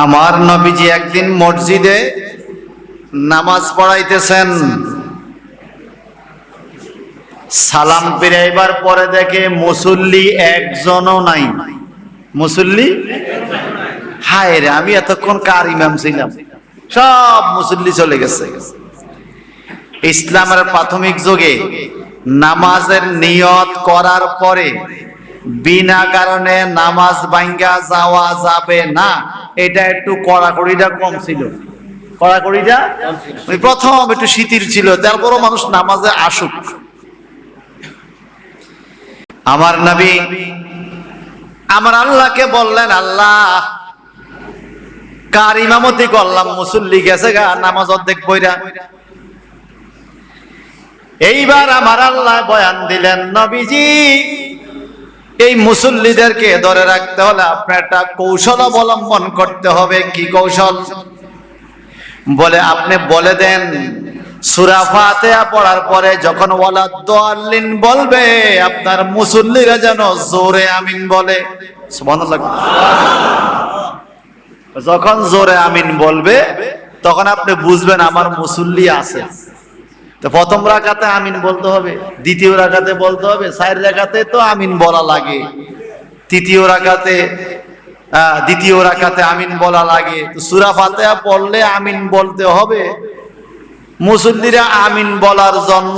আমার নবীজি একদিন মসজিদে নামাজ পড়াইতেছেন, সালাম ফিরাইবার পরে দেখে মুসল্লি একজনও নাই। মুসল্লি হায় রে, আমি এতক্ষণ কার ইমাম ছিলাম, সব মুসল্লি চলে গেছে। ইসলামের প্রাথমিক যুগে নামাজের নিয়ত করার পরে বিনা কারণে নামাজ ভাঙ্গা যাওয়া যাবে না, এটা একটু কড়াকড়িটা কম ছিল। কড়াকড়িটা প্রথম একটু শিথিল ছিল, তারপরও মানুষ নামাজে আসুক। আমার নবী আমার আল্লাহকে বললেন, আল্লাহ কার ইমামতি করলাম, মুসল্লি গেছে গা নামাজ অর্ধেক পয়রা। এইবার আমার আল্লাহ বয়ান দিলেন, নবীজি এই মুসল্লিদেরকে ধরে রাখতে হলে আপনার একটা কৌশল অবলম্বন করতে হবে। কি কৌশল? বলে আপনি বলে দেন সূরা ফাতিহা পড়ার পরে যখন ওয়ালাদ-দাল্লিন বলবে, আপনার মুসল্লিরা যেন জোরে আমিন বলে। সুবহানাল্লাহ। যখন জোরে আমিন বলবে তখন আপনি বুঝবেন আমার মুসল্লি আছে। তো প্রথম রাকাতে আমিন বলতে হবে, দ্বিতীয় রাকাতে বলতে হবে, 4 রাকাতে তো আমিন বলা লাগে, দ্বিতীয় রাকাতে আমিন বলা লাগে। তো সূরা ফাতিহা পড়লে আমিন বলতে হবে। মুসল্লিরা আমিন বলার জন্য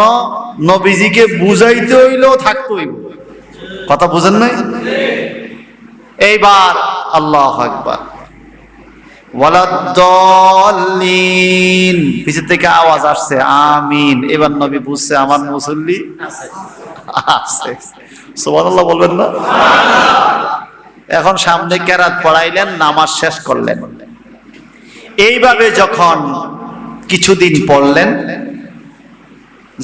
নবীজিকে বুঝাইতে হইলেও থাকতে হইব। কথা বুঝেন নাই? এইবার আল্লাহু আকবার, ওয়ালাদ-দাল্লিন, পিছে থেকে আওয়াজ আসছে আমিন। এবার নবী বুঝছে আমার মুসল্লি আছে। সুবহানাল্লাহ বলবেন না? এখন সামনে কেরাত পড়াইলেন, নামাজ শেষ করলেন। এইভাবে যখন কিছুদিন পড়লেন,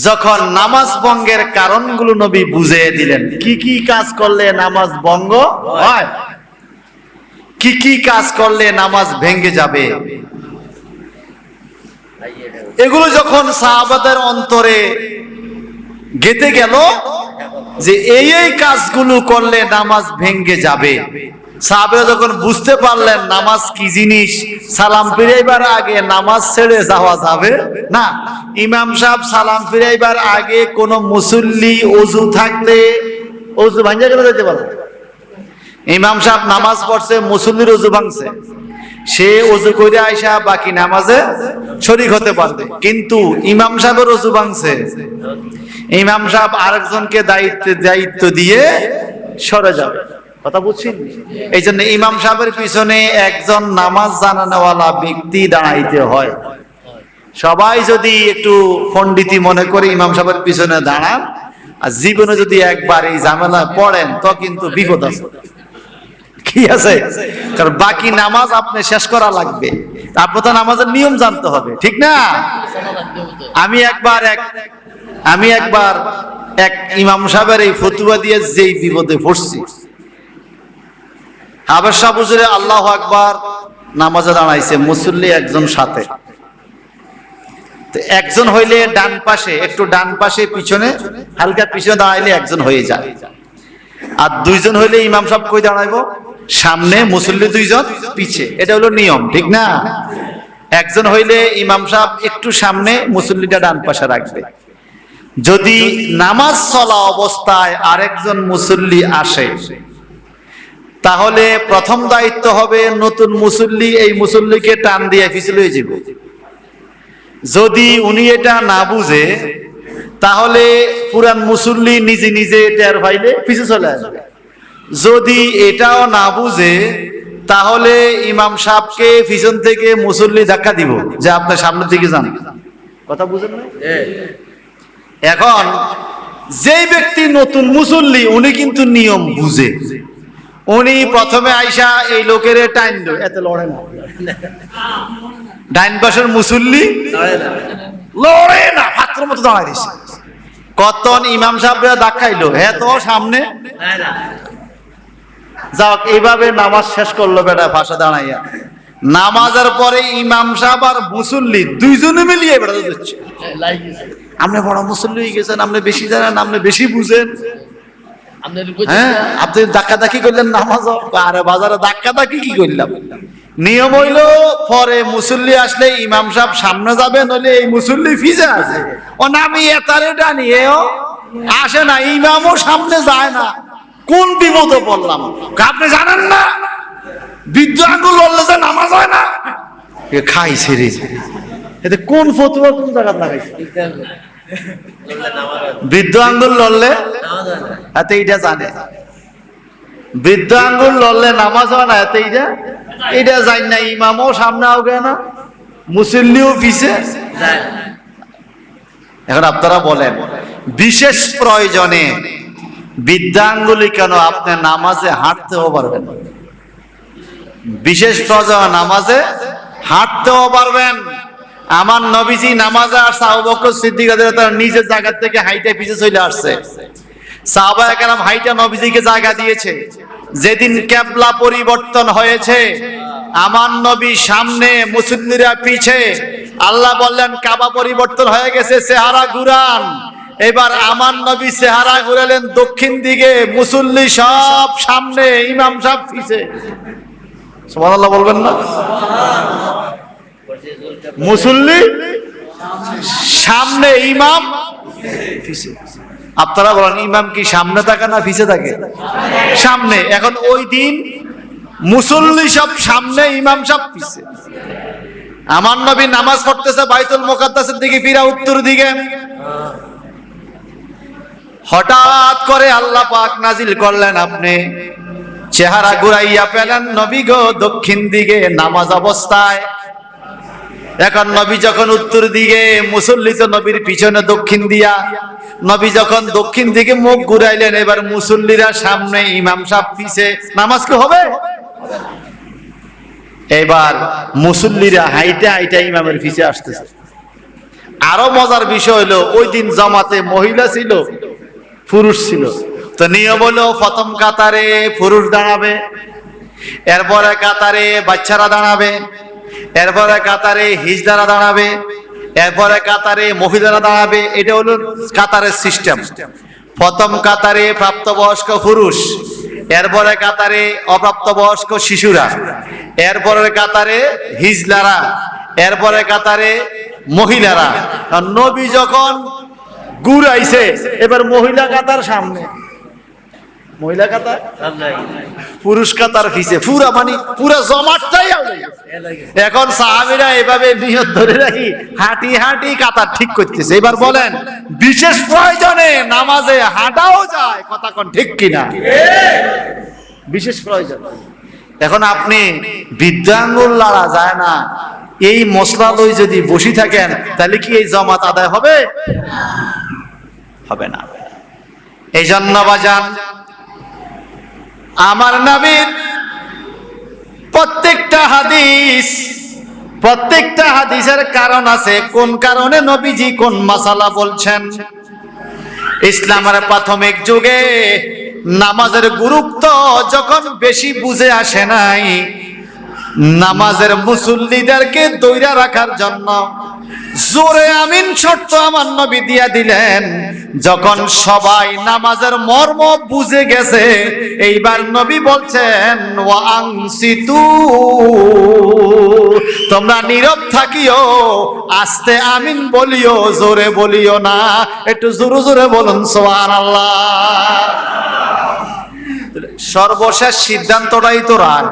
যখন নামাজ ভঙ্গের কারণগুলো নবী বুঝিয়ে দিলেন, কি কি কাজ করলে নামাজ ভঙ্গ হয়, কি কি কাজ করলে নামাজ ভেঙে যাবে। এগুলো যখন সাহাবাদের অন্তরে গেঁথে গেল যে এই কাজগুলো করলে নামাজ ভেঙ্গে যাবে, সাহাবারা যখন বুঝতে পারলেন নামাজ কি জিনিস, সালাম ফিরাইবার আগে নামাজ ছেড়ে যাওয়া যাবে না। ইমাম সাহেব সালাম ফিরাইবার আগে কোন মুসল্লি ওযু থাকলে ওযু ভাঙা গেলে যেতে পারবে। ইমাম সাহেব নামাজ পড়ছে, মুসল্লির ওযু ভাঙছে, সে ওযু করে আইসা বাকি নামাজে শরীক হতে পারবে। কিন্তু ইমাম সাহেবের ওযু ভাঙছে, ইমাম সাহেব আরেকজনকে দায়িত্ব দিয়ে সরে যাবে। কথা বুঝছেন? এই জন্য ইমাম সাহেবের পিছনে একজন নামাজ জানানোওয়ালা ব্যক্তি দাঁড়াইতে হয়। সবাই যদি একটু পণ্ডিতি মনে করে ইমাম সাহেবের পিছনে দাঁড়ান, আর জীবনে যদি একবার এই ঝামেলায় পড়েন তো কিন্তু বিপদ আছে। কি আছে? কারণ বাকি নামাজ আপনি শেষ করা লাগবে, আপনার তো নামাজের নিয়ম জানতে হবে, ঠিক না? আমি একবার এক ইমাম সাহেবের এই ফতুয়া দিয়ে যেই বিপদে পড়ছি। হাবের সাহেব হুজুরে আল্লাহু আকবার নামাজে দাঁড়াইছে, মুসল্লি একজন সাথে। তো একজন হইলে ডান পাশে, একটু ডান পাশে পিছনে হালকা পিছনে দাঁড়াইলে একজন হয়ে যায়। আর দুইজন হইলে ইমাম সাহেব কই দাঁড়াইবো? সামনে, মুসল্লি দুইজন পিছে। এটা হলো নিয়ম, ঠিক না? একজন হইলে ইমাম সাহেব একটু সামনে, মুসল্লিটা ডান পাশে রাখবে। যদি নামাজ চলা অবস্থায় আরেকজন মুসল্লি আসে, তাহলে প্রথম দায়িত্ব হবে নতুন মুসল্লি এই মুসল্লিকে টান দিয়ে পিছলে হয়ে যাবে। যদি উনি এটা না বুঝে, তাহলে পুরান মুসল্লি নিজে নিজে টের পাইলে পিছে চলে আসবে। যদি এটাও না বুঝে, তাহলে ইমাম সাহেবকে পিছন থেকে মুসল্লি ধাক্কা দিব যে আপনি সামনের দিকে যান। কথা বুঝেন না? এখন যে ব্যক্তি নতুন মুসল্লি, উনি কিন্তু নিয়ম বুঝে। উনি প্রথমে আইসা এই লোকের টাইম দেয়, এত লড়ে না। ডাইন পাশের মুসল্লি লড়ে না, হাতের মতো দাঁড়ায় দিছে। কতন ইমাম সাহেবরা ধাক্কাইলো, হ্যাঁ তো সামনে যাক। এইভাবে নামাজ শেষ করলো বেটা ভাষা দাঁড়াইয়া। নামাজের পরে ইমাম সাহেব আর মুসল্লি দুইজনে মিলিয়ে বেড়া দিচ্ছে। আপনি বড় মুসল্লি হয়ে গেছেন, আপনি বেশি জানেন, আপনি বেশি বুঝেন। হ্যাঁ, আপনি ধাক্কা ধাক্কি করলেন নামাজ। আরে বাজারে ধাক্কা ধাক্কি কি করলাম? নিয়ম হইলো পরে মুসল্লি আসলে ইমাম সাহেব সামনে যাবে, নইলে এই মুসল্লি ফিজে আছে ও নামি এতারে টানিয়েও আসে না, ইমামও সামনে যায় না। কোন বিপদে পড়লাম? আপনি জানেন না বৃদ্ধ আঙ্গুল লড়লে যে নামাজ হয় না? খাইছে রে, এতে কোন ফতুয়া কোন জায়গা লাগাইছে? বৃদ্ধ আঙ্গুল লড়লে এতে এইটা জানে, বৃদ্ধ আঙ্গুল লড়লে নামাজ হয় না, এতে এইটা জানি না। ইমামও সামনে আগে না, মুসল্লিও পিছে। এখন আপনারা বলেন, বিশেষ প্রয়োজনে বৃদ্ধাঙ্গুলি কেন আপনি নামাজে হাঁটতেও পারবেন? বিশেষ প্রয়োজনে নামাজে হাঁটতেও পারবেন। আমার নবীজি নামাজে আসছে, আবু বকর সিদ্দিক রাদিয়াল্লাহু তাআলা নিজের জায়গা থেকে হাইটে পিছে চলে আসছে। সাহাবায়ে কেরাম হাইটা নবীজিকে জায়গা দিয়েছে। যেদিন কিবলা পরিবর্তন হয়েছে, আমার নবী সামনে, মুসল্লিরা পিছে। আল্লাহ বললেন কাবা পরিবর্তন হয়ে গেছে, চেহারা ঘুরান। এবার আমার নবী চেহারা ঘুরালেন দক্ষিণ দিকে, মুসল্লি সব সামনে, ইমাম সাহেব পিছে। সুবহানাল্লাহ বলবেন না? মুসল্লি সামনে, ইমাম পিছে। আপনারা বলেন ইমাম কি সামনে থাকে না পিছে থাকে? সামনে। এখন ওই দিন মুসল্লি সব সামনে, ইমাম সব পিছে। আমার নবী নামাজ পড়তেছে বাইতুল মুকাদ্দাসের দিকে, ফিরা উত্তর দিকে। হঠাৎ করে আল্লাহ পাক নাজিল করলেন, আপনি চেহারা ঘুরাইয়া পেলেন নবী গো দক্ষিণ দিকে নামাজ অবস্থায়। এখন নবী যখন উত্তর দিকে, মুসল্লি তো নবীর পিছনে দক্ষিণ দিয়া। নবী যখন দক্ষিণ দিকে মুখ ঘুরাইলেন, এবার মুসল্লিরা সামনে, ইমাম সাহেব পিছে। নামাজ কি হবে? এবার মুসল্লিরা হাইটা হাইটা ইমামের পিছে আসতেছে। আরো মজার বিষয় হলো, ওই দিন জামাতে মহিলা ছিল, পুরুষ ছিল। তো নিয়ম হলো প্রথম কাতারে পুরুষ দাঁড়াবে, এরপরে কাতারে বাচ্চারা দাঁড়াবে, এরপরে কাতারে হিজড়ারা দাঁড়াবে, এরপরে কাতারে মহিলারা দাঁড়াবে, এটা হলো কাতারের সিস্টেম। প্রথম কাতারে প্রাপ্তবয়স্ক পুরুষ, এরপরে কাতারে অপ্রাপ্তবয়স্ক শিশুরা, এরপরে কাতারে হিজলারা, এরপরে কাতারে মহিলারা। নবী যখন ঘুরাইছে এবার মহিলা কাতার সামনে, মহিলা কাতার পুরুষ কাতার পিছে, পুরা মানে পুরা জমাটটাই। এখন সাহাবীরা এভাবে নিয়ত ধরে রাখি হাঁটি হাঁটি কাতার ঠিক করতেছে। এবার বলেন বিশেষ প্রয়োজনে নামাজে হাঁটাও যায়, কথা কোন ঠিক কিনা? বিশেষ প্রয়োজন। এখন আপনি বৃদ্ধাঙ্গুল লড়া যায় না, এই মশলা লই যদি বসে থাকেন তাহলে কি এই জামাত আদায় হবে? হবে না। এই জন্য বাজান আমার নবীর প্রত্যেকটা হাদিসের কারণ আছে, কোন কারণে নবীজি কোন মাসালা বলছেন। ইসলামের প্রাথমিক যুগে নামাজের গুরুত্ব যখন বেশি বুঝে আসে নাই, নামাজের মুসল্লিদেরকে দইরা রাখার জন্য জোরে আমিন শর্ত আমার নবী দিয়া দিলেন। যখন সবাই নামাজের মর্ম বুঝে গেছে, এইবার নবী বলছেন ওয়া আনসিতু, তোমরা নীরব থাকিও, আস্তে আমিন বলিও, জোরে বলিও না। একটু জোরে জোরে বলুন সুবহানাল্লাহ। সর্বশেষ সিদ্ধান্তটাই তো রায়।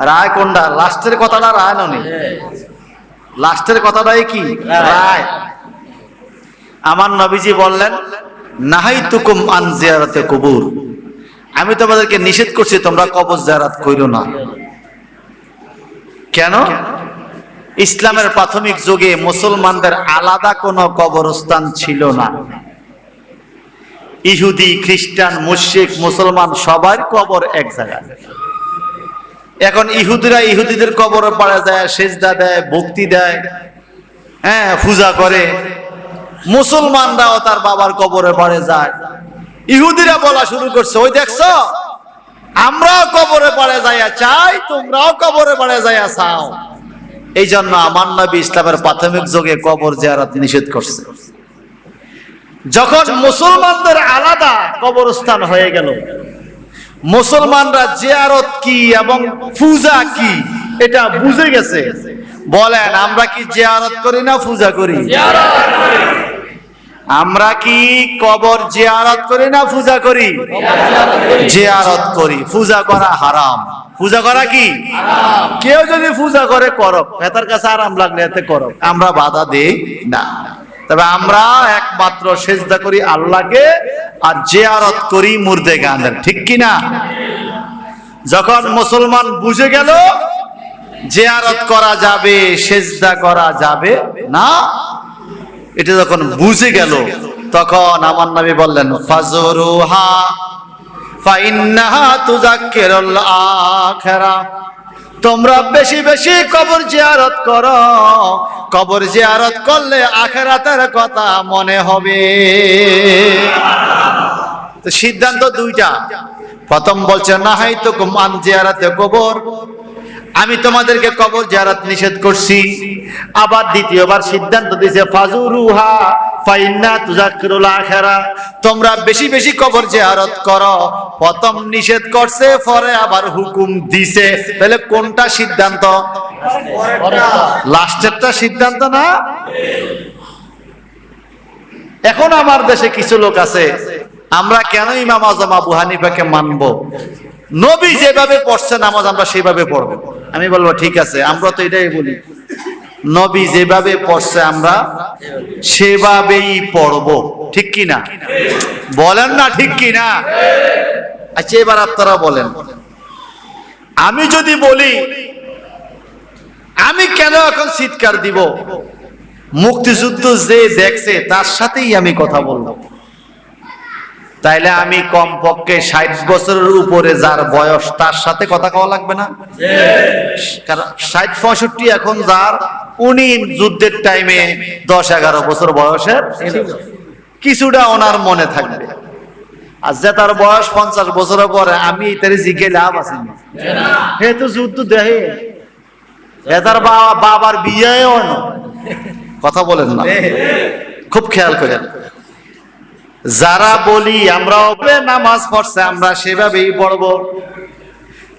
রায় কোনটা? লাস্টের কথাটা রায় নয়, লাস্টের কথাটাই কি রায়। আমার নবীজি বললেন নাহাইতুকুম আন জিয়ারাতে কুবুর, আমি তোমাদেরকে নিষেধ করছি তোমরা কবর জিয়ারত কইরো না। কেন? ইসলামের প্রাথমিক যুগে মুসলমানদের আলাদা কোনো কবরস্থান ছিল না। ইহুদি, খ্রিস্টান, মুশরিক, মুসলমান সবার কবর এক জায়গায়। এখন ইহুদিরা ইহুদিদের কবরে পাড়া যায়, সেজদা দেয়, ভক্তি দেয়, হ্যাঁ পূজা করে। মুসলমানরাও তার বাবার কবরে পাড়ে যায়। ইহুদিরা বলা শুরু করছে ওই দেখছো আমরাও কবরে পাড়ে যাইয়া চাই, তোমরাও কবরে পাড়ে যাইয়া চাও। এই জন্য আমার নবী ইসলামের প্রাথমিক যুগে কবর জিয়ারত নিষেধ করছে। যখন মুসলমানদের আলাদা কবরস্থান হয়ে গেল, মুসলমানরা জিয়ারত কি এবং পূজা কি এটা বুঝে গেছে। বলেন আমরা কি জিয়ারত করি না পূজা করি? আমরা কি কবর জিয়ারত করি না পূজা করি? জিয়ারত করি। পূজা করা হারাম। পূজা করা কি হারাম। কেউ যদি পূজা করে করক, তার কাছে আরাম লাগলে এতে করক, আমরা বাধা দেই না। তবে আমরা একমাত্র সেজদা করি আল্লাহকে আর জিয়ারত করি মুর্দে গানের, ঠিক কিনা? যখন মুসলমান বুঝে গেল জিয়ারত করা যাবে, সেজদা করা যাবে না, এটা যখন বুঝে গেল তখন আমার নবী বললেন ফাজুরুহা ফাইন্নাহা তুযাক্কিরুল আখিরা, তোমরা বেশি বেশি কবর জিয়ারত করো, কবর জিয়ারত করলে আখিরাতের কথা মনে হবে। তো সিদ্ধান্ত দুইটা। প্রথম বলছে নাহাইতুকুম আন জিয়ারাতে কবর, আমি তোমাদেরকে কবর জিয়ারত নিষেধ করছি। আবার দ্বিতীয়বার সিদ্ধান্ত দিয়েছে ফাজুরুহা ফাইন্না তুযাক্কিরুল আখিরা, তোমরা বেশি বেশি কবর জিয়ারত করো। প্রথম নিষেধ করছে, পরে আবার হুকুম দিছে। তাহলে কোনটা সিদ্ধান্ত? লাস্টেরটা সিদ্ধান্ত না? এখন আমার দেশে কিছু লোক আছে, আমরা কেন ইমাম আযম আবু হানিফাকে মানবো? নবী যেভাবে পড়ছে নামাজ আমরা সেভাবে পড়বো। আমি বলবো ঠিক আছে, আমরা তো এটাই বলি, নবী যেভাবে পড়ছে আমরা সেভাবেই পড়বো, ঠিক কিনা? বলেন না ঠিক কিনা? আচ্ছা এবার আপনারা বলেন, আমি যদি বলি আমি কেন এখন চিৎকার দিব? মুক্তিযুদ্ধ যে দেখছে তার সাথেই আমি কথা বলবো। তাইলে আমি কমপক্ষে 60 বছরের উপরে যার বয়স তার সাথে কথা কওয়া লাগবে না? কারণ 60-65 এখন যার, উনি যুদ্ধের টাইমে 10-11 বছর বয়সের, কিছুটা ওনার মনে থাকবে। আর যে তার বয়স 50 বছরের পরে আমি তার জিজ্ঞেস লাভ আছে না, হে তো যুদ্ধ দেখে এটার বাবার বিয়েও না। কথা বলেন না, খুব খেয়াল করেন। যারা বলি আমরা নামাজ পড়ছে আমরা সেভাবেই পড়বো,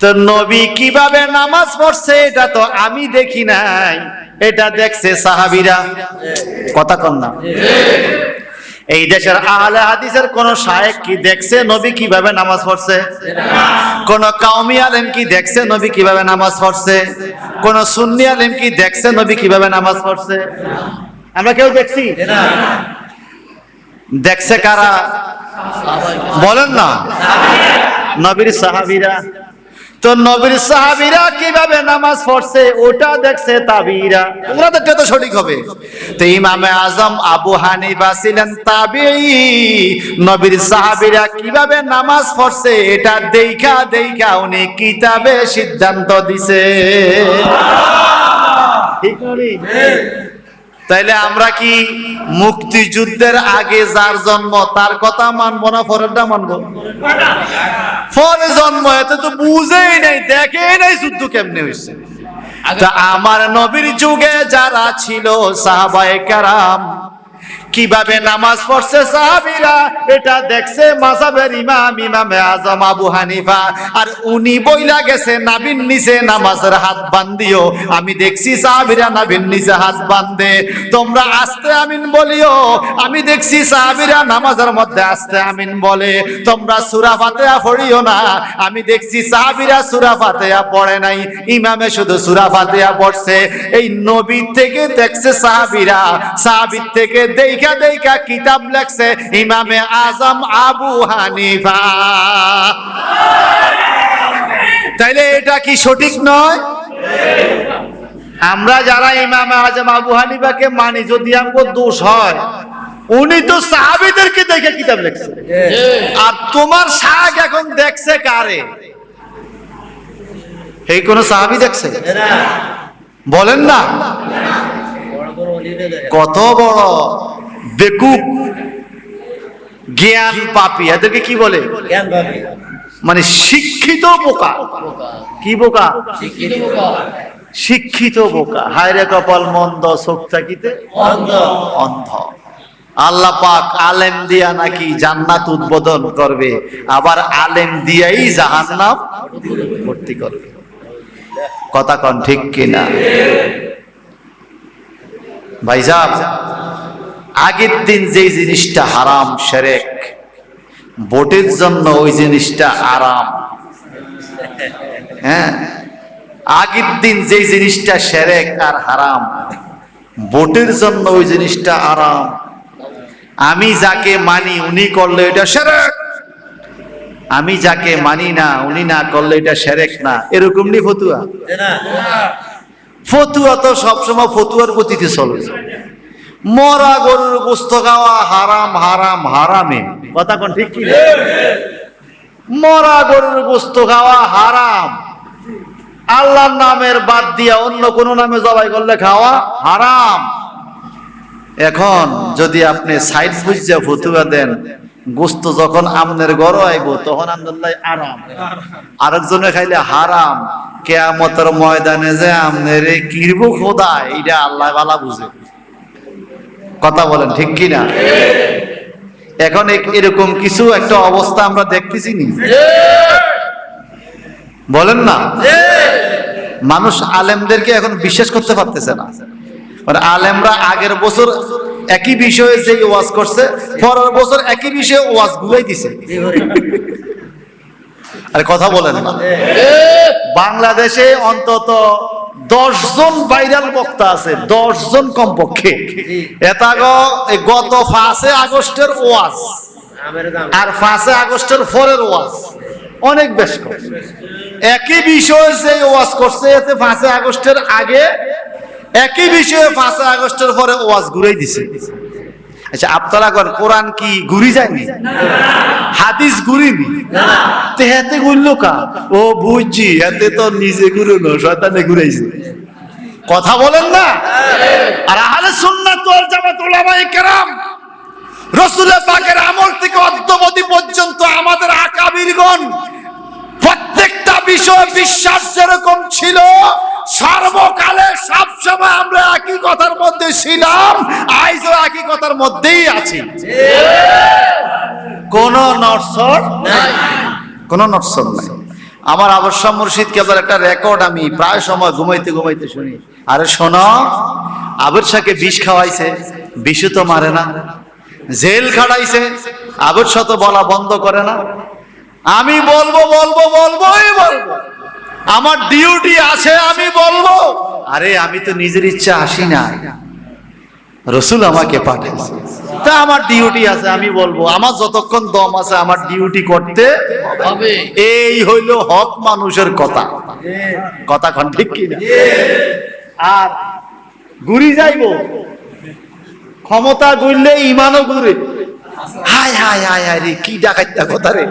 তো নবী কিভাবে নামাজ পড়ছে এটা তো আমি দেখি নাই, এটা দেখছে সাহাবীরা। কথা কন না। এই দেশের আহলে হাদিসের কোন শায়েখ কি দেখছে নবী কিভাবে নামাজ পড়ছে? কোন কওমি আলেম কি দেখছে নবী কিভাবে নামাজ পড়ছে? কোন সুন্নি আলেম কি দেখছে নবী কিভাবে নামাজ পড়ছে? আমরা কেউ দেখছি? দেখছে কারা বলেন না? নবীর সাহাবীরা। তো নবীর সাহাবীরা কিভাবে নামাজ পড়ছে ওটা দেখছে তাবিঈরা, ওনাদেরটা তো সঠিক হবে। তো ইমামে আজম আবু হানিফা ছিলেন তাবিঈ, নবীর সাহাবীরা কিভাবে নামাজ পড়ছে এটা দেখা দেখা উনি কিতাবে সিদ্ধান্ত দিছে। ঠিক নয়? তাইলে আমরা কি মুক্তিযুদ্ধের আগে যার জন্ম তার কথা মানবো না পরেরটা মানবো? পরে জন্ম এতে তো বুঝেই নাই, দেখেই নাই যুদ্ধ কেমনে হয়েছে। তা আমার নবীর যুগে যারা ছিল সাহাবায়ে কেরাম কিভাবে নামাজ পড়ছে সাহাবীরা এটা দেখছে মাযহাবের ইমাম ইমামে আজম আবু হানিফা। আর উনি বইলা গেছে নাভির নিচে নামাজের হাত বান্ধিও, আমি দেখছি সাহাবীরা নাভির নিচে হাত বাঁধে। তোমরা আস্তে আমিন বলিও, আমি দেখছি সাহাবীরা নামাজের মধ্যে আস্তে আমিন বলে। তোমরা সূরা ফাতিহা পড়িও না, আমি দেখছি সাহাবীরা সূরা ফাতিহা পড়ে নাই, ইমামে শুধু সূরা ফাতিহা পড়ছে। এই নবী থেকে দেখছে সাহাবীরা, সাহাবীর থেকে দেখা দেখা কিতাব লেখছে ইমামে আজম আবু হানিফা। তাইলে এটা কি সঠিক নয়? আমরা যারা ইমামে আজম আবু হানিফাকে মানি, যদি আমাদের দোষ হয়, উনি তো সাহাবীদেরকে দেখে কিতাব লেখছে। আর তোমার শায়েখ এখন দেখছে কারে? এই কোন সাহাবী দেখছে? বলেন না। কত বড় বেকুব জ্ঞান পাপী, এদেরকে কি বলে? মানে শিক্ষিত বোকা। কি বোকা? শিক্ষিত বোকা। হায়রে কপাল মন্দ, চোখ থাকিতে অন্ধ। আল্লাহ পাক আলেম দিয়া নাকি জান্নাত উদ্বোধন করবে, আবার আলেম দিয়াই জাহান্নাম ভর্তি করবে। কথা কন ঠিক কিনা? ভাইজান, আগের দিন যে জিনিসটা হারাম শিরক, ভোটের জন্য ওই জিনিসটা আরাম। হ্যাঁ, আগের দিন যে জিনিসটা শিরক আর হারাম, ভোটের জন্য ওই জিনিসটা আরাম। আমি যাকে মানি উনি করলে এটা শিরক, আমি যাকে মানি না উনি না করলে এটা শিরক না। এরকম নি ফতুয়া? ফতুয়া তো সবসময় ফতুয়ার গতিতে চলে। মরা গরুর গোশত খাওয়া হারাম হারাম হারামে। কথা কোন ঠিক কি? মরা গরুর গোশত খাওয়া হারাম, আল্লাহর নামের বাদ দিয়া অন্য কোন নামে জবাই করলে খাওয়া হারাম। এখন যদি আপনি সাইড বুঝিয়া ফতুয়া দেন, গোশত যখন আমনের ঘর আইব তখন আলহামদুলিল্লাহ আরাম, আরেকজনে খাইলে হারাম। কিয়ামতের ময়দানে যে আমনের কিরব খোদা, এইটা আল্লাহ ভালো বুঝে। কথা বলেন ঠিক কিনা? এখন এরকম কিছু একটা অবস্থা আমরা দেখতেছি নি? বলেন না। মানুষ আলেমদেরকে এখন বিশ্বাস করতে পারতেছে না। মানে আলেমরা আগের বছর একই বিষয়ে যে ওয়াজ করছে, পরের বছর একই বিষয়ে ওয়াজ ঘুরাই দিছে। আরে কথা বলেন না। বাংলাদেশে অন্তত 10 জন ভাইরাল বক্তা আছে, 10 জন কমপক্ষে। এটা গত 5 আগস্টের ওয়াজ আর 5 আগস্টের পরের ওয়াজ অনেক বেশি। একই বিষয়ে যে ওয়াজ করছে, এতে 5 আগস্টের আগে একই বিষয়ে 5 আগস্টের পরে ওয়াজ ঘুরাই দিছে। আচ্ছা, আপনারা কোরআন কি ঘুরি যায়নি? হাদিস ঘুরিনি? হাতে ঘুরলো কা? ও বুঝছি, হাতে তো নিজে ঘুরলো, শয়তানে ঘুরাইছে। কথা বলেন না। আর আহলে সুন্নাত ওয়াল জামাত উলামায়ে কেরাম রাসূল পাকের আমল থেকে অদ্যাবধি পর্যন্ত আমাদের আকাবিরগণ প্রত্যেকটা বিষয় বিশ্বাস যেরকম ছিল সর্বকালে সবসময় আমরা একই কথার মধ্যে ছিলাম, আজও একই কথার মধ্যেই আছি। কোন নড়চড় নাই, কোন নড়চড় নাই। আমার অবশ্য মুর্শিদ কেবল একটা রেকর্ড আমি প্রায় সময় ঘুমাইতে ঘুমাইতে শুনি, আরে শোনো, আবির শাহকে বিষ খাওয়াইছে, বিষও তো মারে না। জেল খাটাইছে, আবির শাহ তো বলা বন্ধ করে না। আমি বলবো বলবো বলবোই বলবো, আমার ডিউটি আছে, আমি বলবো। আরে আমি তো নিজের ইচ্ছা আসি না, রসুল আমাকে পাঠিয়েছে, তা আমার ডিউটি আছে, আমি বলবো। আমার যতক্ষণ দম আছে আমার ডিউটি করতে হবে। এই হইল হক মানুষের কথা, কথা কোন ঠিক কিনা? আর ঘুরি যাইবো, ক্ষমতা ঘুরলে ইমানও ঘুরে। হায় হায় হায় হায় রে, কি ডাকাইতা কথা রে!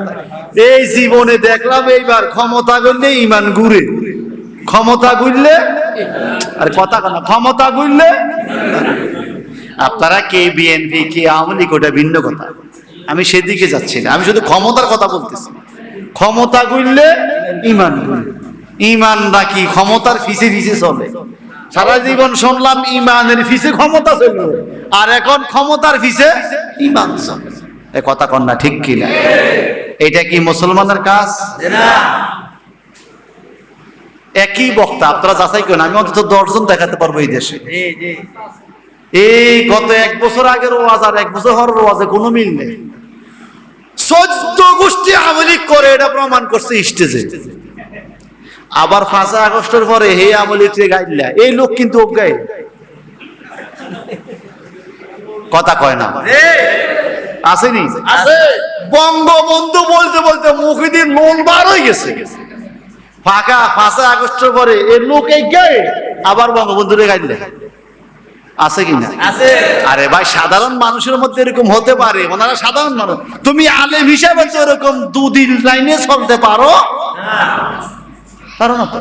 এই জীবনে দেখলাম এইবার ক্ষমতা ঘুরলে ইমান ঘুরে, ক্ষমতা ঘুরলে, আরে কথা কেন, ক্ষমতা ঘুরলে। আপনারা কে বিএনপি কে আওয়ামী লীগ ওটা ভিন্ন কথা, আমি সেদিকে যাচ্ছি না, আমি শুধু ক্ষমতার কথা বলতেছি। ক্ষমতা ঘুরলে ইমান ঘুরে, ইমান নাকি ক্ষমতার ফিসে ফিসে চলে। সারা জীবন শুনলাম ইমানের ফিসে ক্ষমতা চলবে, আর এখন ক্ষমতার ফিসে ইমান চলে। এ কথা কন না ঠিক কিনা? এটা কি মুসলমানের কাজ? একই বক্তা, আপনারা যাচাই করেন, আমি অন্তত 10 জন দেখাতে পারবো এই দেশে। এই গত 1 বছর আগের ওয়াজ আর 1 বছর হওয়ার ওয়াজে কোনো মিল নেই। 14 গোষ্ঠী আওয়ামী লীগ করে, এটা প্রমাণ করছে স্টেজে। আবার 5 আগস্টের পরে হে আওয়ামী লীগকে গাইলা, এই লোক কিন্তু অজ্ঞায়, কথা কয় না, আসেনি? বঙ্গবন্ধু বলতে বলতে মুখিদিন লোন বার হয়ে গেছে, ফাঁকা 5 আগস্টের পরে এই লোক এই গায়ে আবার বঙ্গবন্ধুরে গাইলে, আছে কিনা? আরে ভাই, সাধারণ মানুষের মধ্যে এরকম হতে পারে, ওনারা সাধারণ মানুষ। তুমি আলেম হিসাবে তো এরকম 2 দিন লাইনে চলতে পারো? পারো না তো।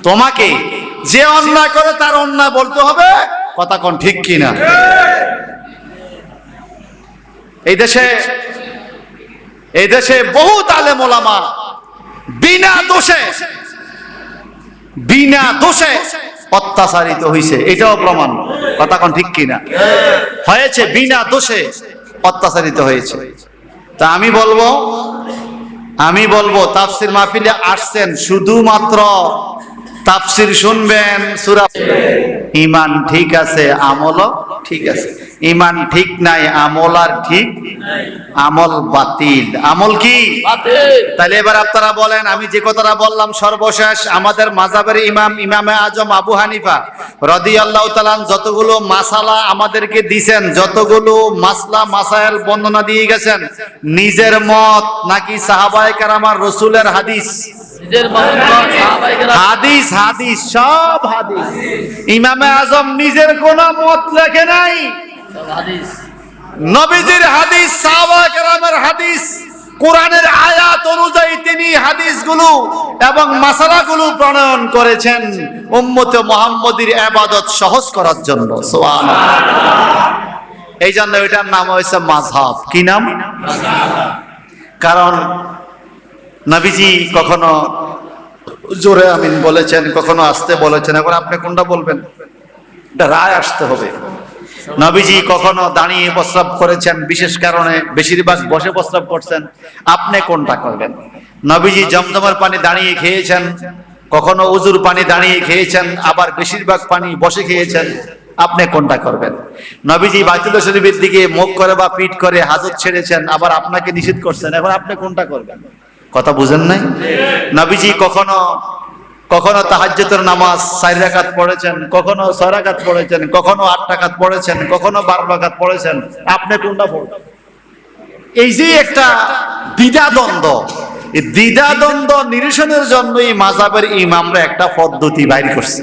তোমাকে যে অন্যায় করে তার অন্যায় বলতে হবে, কথা কোন ঠিক কিনা? এই দেশে বহুত আলেম ওলামা বিনা দোষে অত্যাচারিত হয়েছে, এটাও প্রমাণ, কথা কোন ঠিক কিনা? হয়েছে, বিনা দোষে অত্যাচারিত হয়েছে। তা আমি বলবো তাফসির মাহফিলে আসছেন শুধুমাত্র তাফসির শুনবেন, সূরা। ঈমান ঠিক আছে, আমলও ঠিক আছে। ঈমান ঠিক নাই, আমল আর ঠিক নাই, আমল বাতিল। আমল কি? বাতিল। তাহলে এবার আপনারা বলেন, আমি যে কথাটা বললাম সর্বশেষ, আমাদের মাযহাবের ইমামে আজম আবু হানিফা রাদিয়াল্লাহু তাআলা যতগুলো মাসালা আমাদেরকে দিবেন, যতগুলো মাসলা মাসাইল বর্ণনা দিয়ে গেছেন, নিজের মত নাকি সাহাবায়ে কেরামের রাসূলের হাদিস? হাদিস, হাদিস, সব হাদিস। ইমামে আজম নিজের কোন মত লেখে নাই, নবীজির হাদিস, সাহাবায়ে কেরামের হাদিস, কোরআনের আয়াত অনুযায়ী তিনি হাদিসগুলো এবং মাসালাগুলো প্রণয়ন করেছেন উম্মতে মুহাম্মদীর ইবাদত সহজ করার জন্য। সুবহানাল্লাহ। এই জন্য এটার নাম হয়েছে মাযহাব। কি নাম? কারণ নবীজি কখনো জোরে আমিন বলেছেন, কখনো আস্তে বলেছেন। এখন আপনি কোনটা বলবেন? এটা রায় আসতে হবে। নবীজি কখনো দাঁড়িয়ে প্রস্রাব করেছেন বিশেষ কারণে, বেশিরভাগ বসে প্রস্রাব করছেন, আপনি কোনটা করবেন? নবীজি জমজমের পানি দাঁড়িয়ে খেয়েছেন, কখনো উজুর পানি দাঁড়িয়ে খেয়েছেন, আবার বেশিরভাগ পানি বসে খেয়েছেন, আপনি কোনটা করবেন? নবীজি বাইতুল্লাহ শরীফের দিকে মুখ করে বা পিঠ করে হাজত ছেড়েছেন, আবার আপনাকে নিষেধ করছেন, এখন আপনি কোনটা করবেন? কথা বুঝেন নাই? নবীজি কখনো তাহাজ্জুদের নামাজ 4 রাকাত পড়েছেন, কখনো 6 রাকাত পড়েছেন, কখনো 8 রাকাত পড়েছেন, কখনো 12 রাকাত পড়েছেন, আপনি কোনটা পড়বেন? এই যে একটা দ্বিধাদ্বন্দ্ব, এই দ্বিধাদ্বন্দ্ব নিরসনের জন্যই মাযহাবের ইমামরা একটা পদ্ধতি বাইর করছে।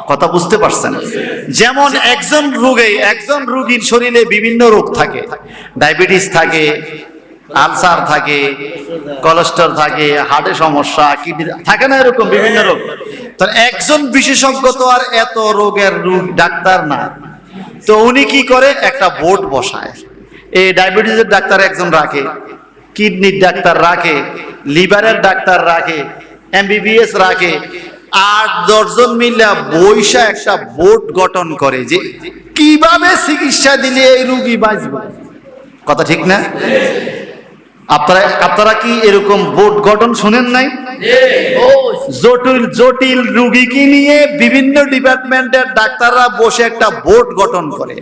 কথা বুঝতে পারছেন? যেমন একজন রোগীর শরীরে বিভিন্ন রোগ থাকে, ডায়াবেটিস থাকে, আলসার থাকে, কোলেস্টেরল থাকে, হার্টের সমস্যা, কিডনি থাকে না, এরকম বিভিন্ন রোগ। তো একজন বিশেষজ্ঞ তো আর এত রোগের ডাক্তার না, তো উনি কি করে, একটা বোর্ড বসায়। এই ডায়াবেটিসের ডাক্তার একজন রাখে, কিডনির ডাক্তার রাখে, লিভারের ডাক্তার রাখে, MBBS রাখে, 8-10 জন মিলে বৈশা একটা বোর্ড গঠন করে যে কিভাবে চিকিৎসা দিলে এই রোগী বাঁচবে। কথা ঠিক না? আপনারা কি এরকম বোর্ড গঠন শুনেন নাই? জটিল জটিল রোগীকে নিয়ে বিভিন্ন ডিপার্টমেন্টের ডাক্তাররা বসে একটা বোর্ড গঠন করে,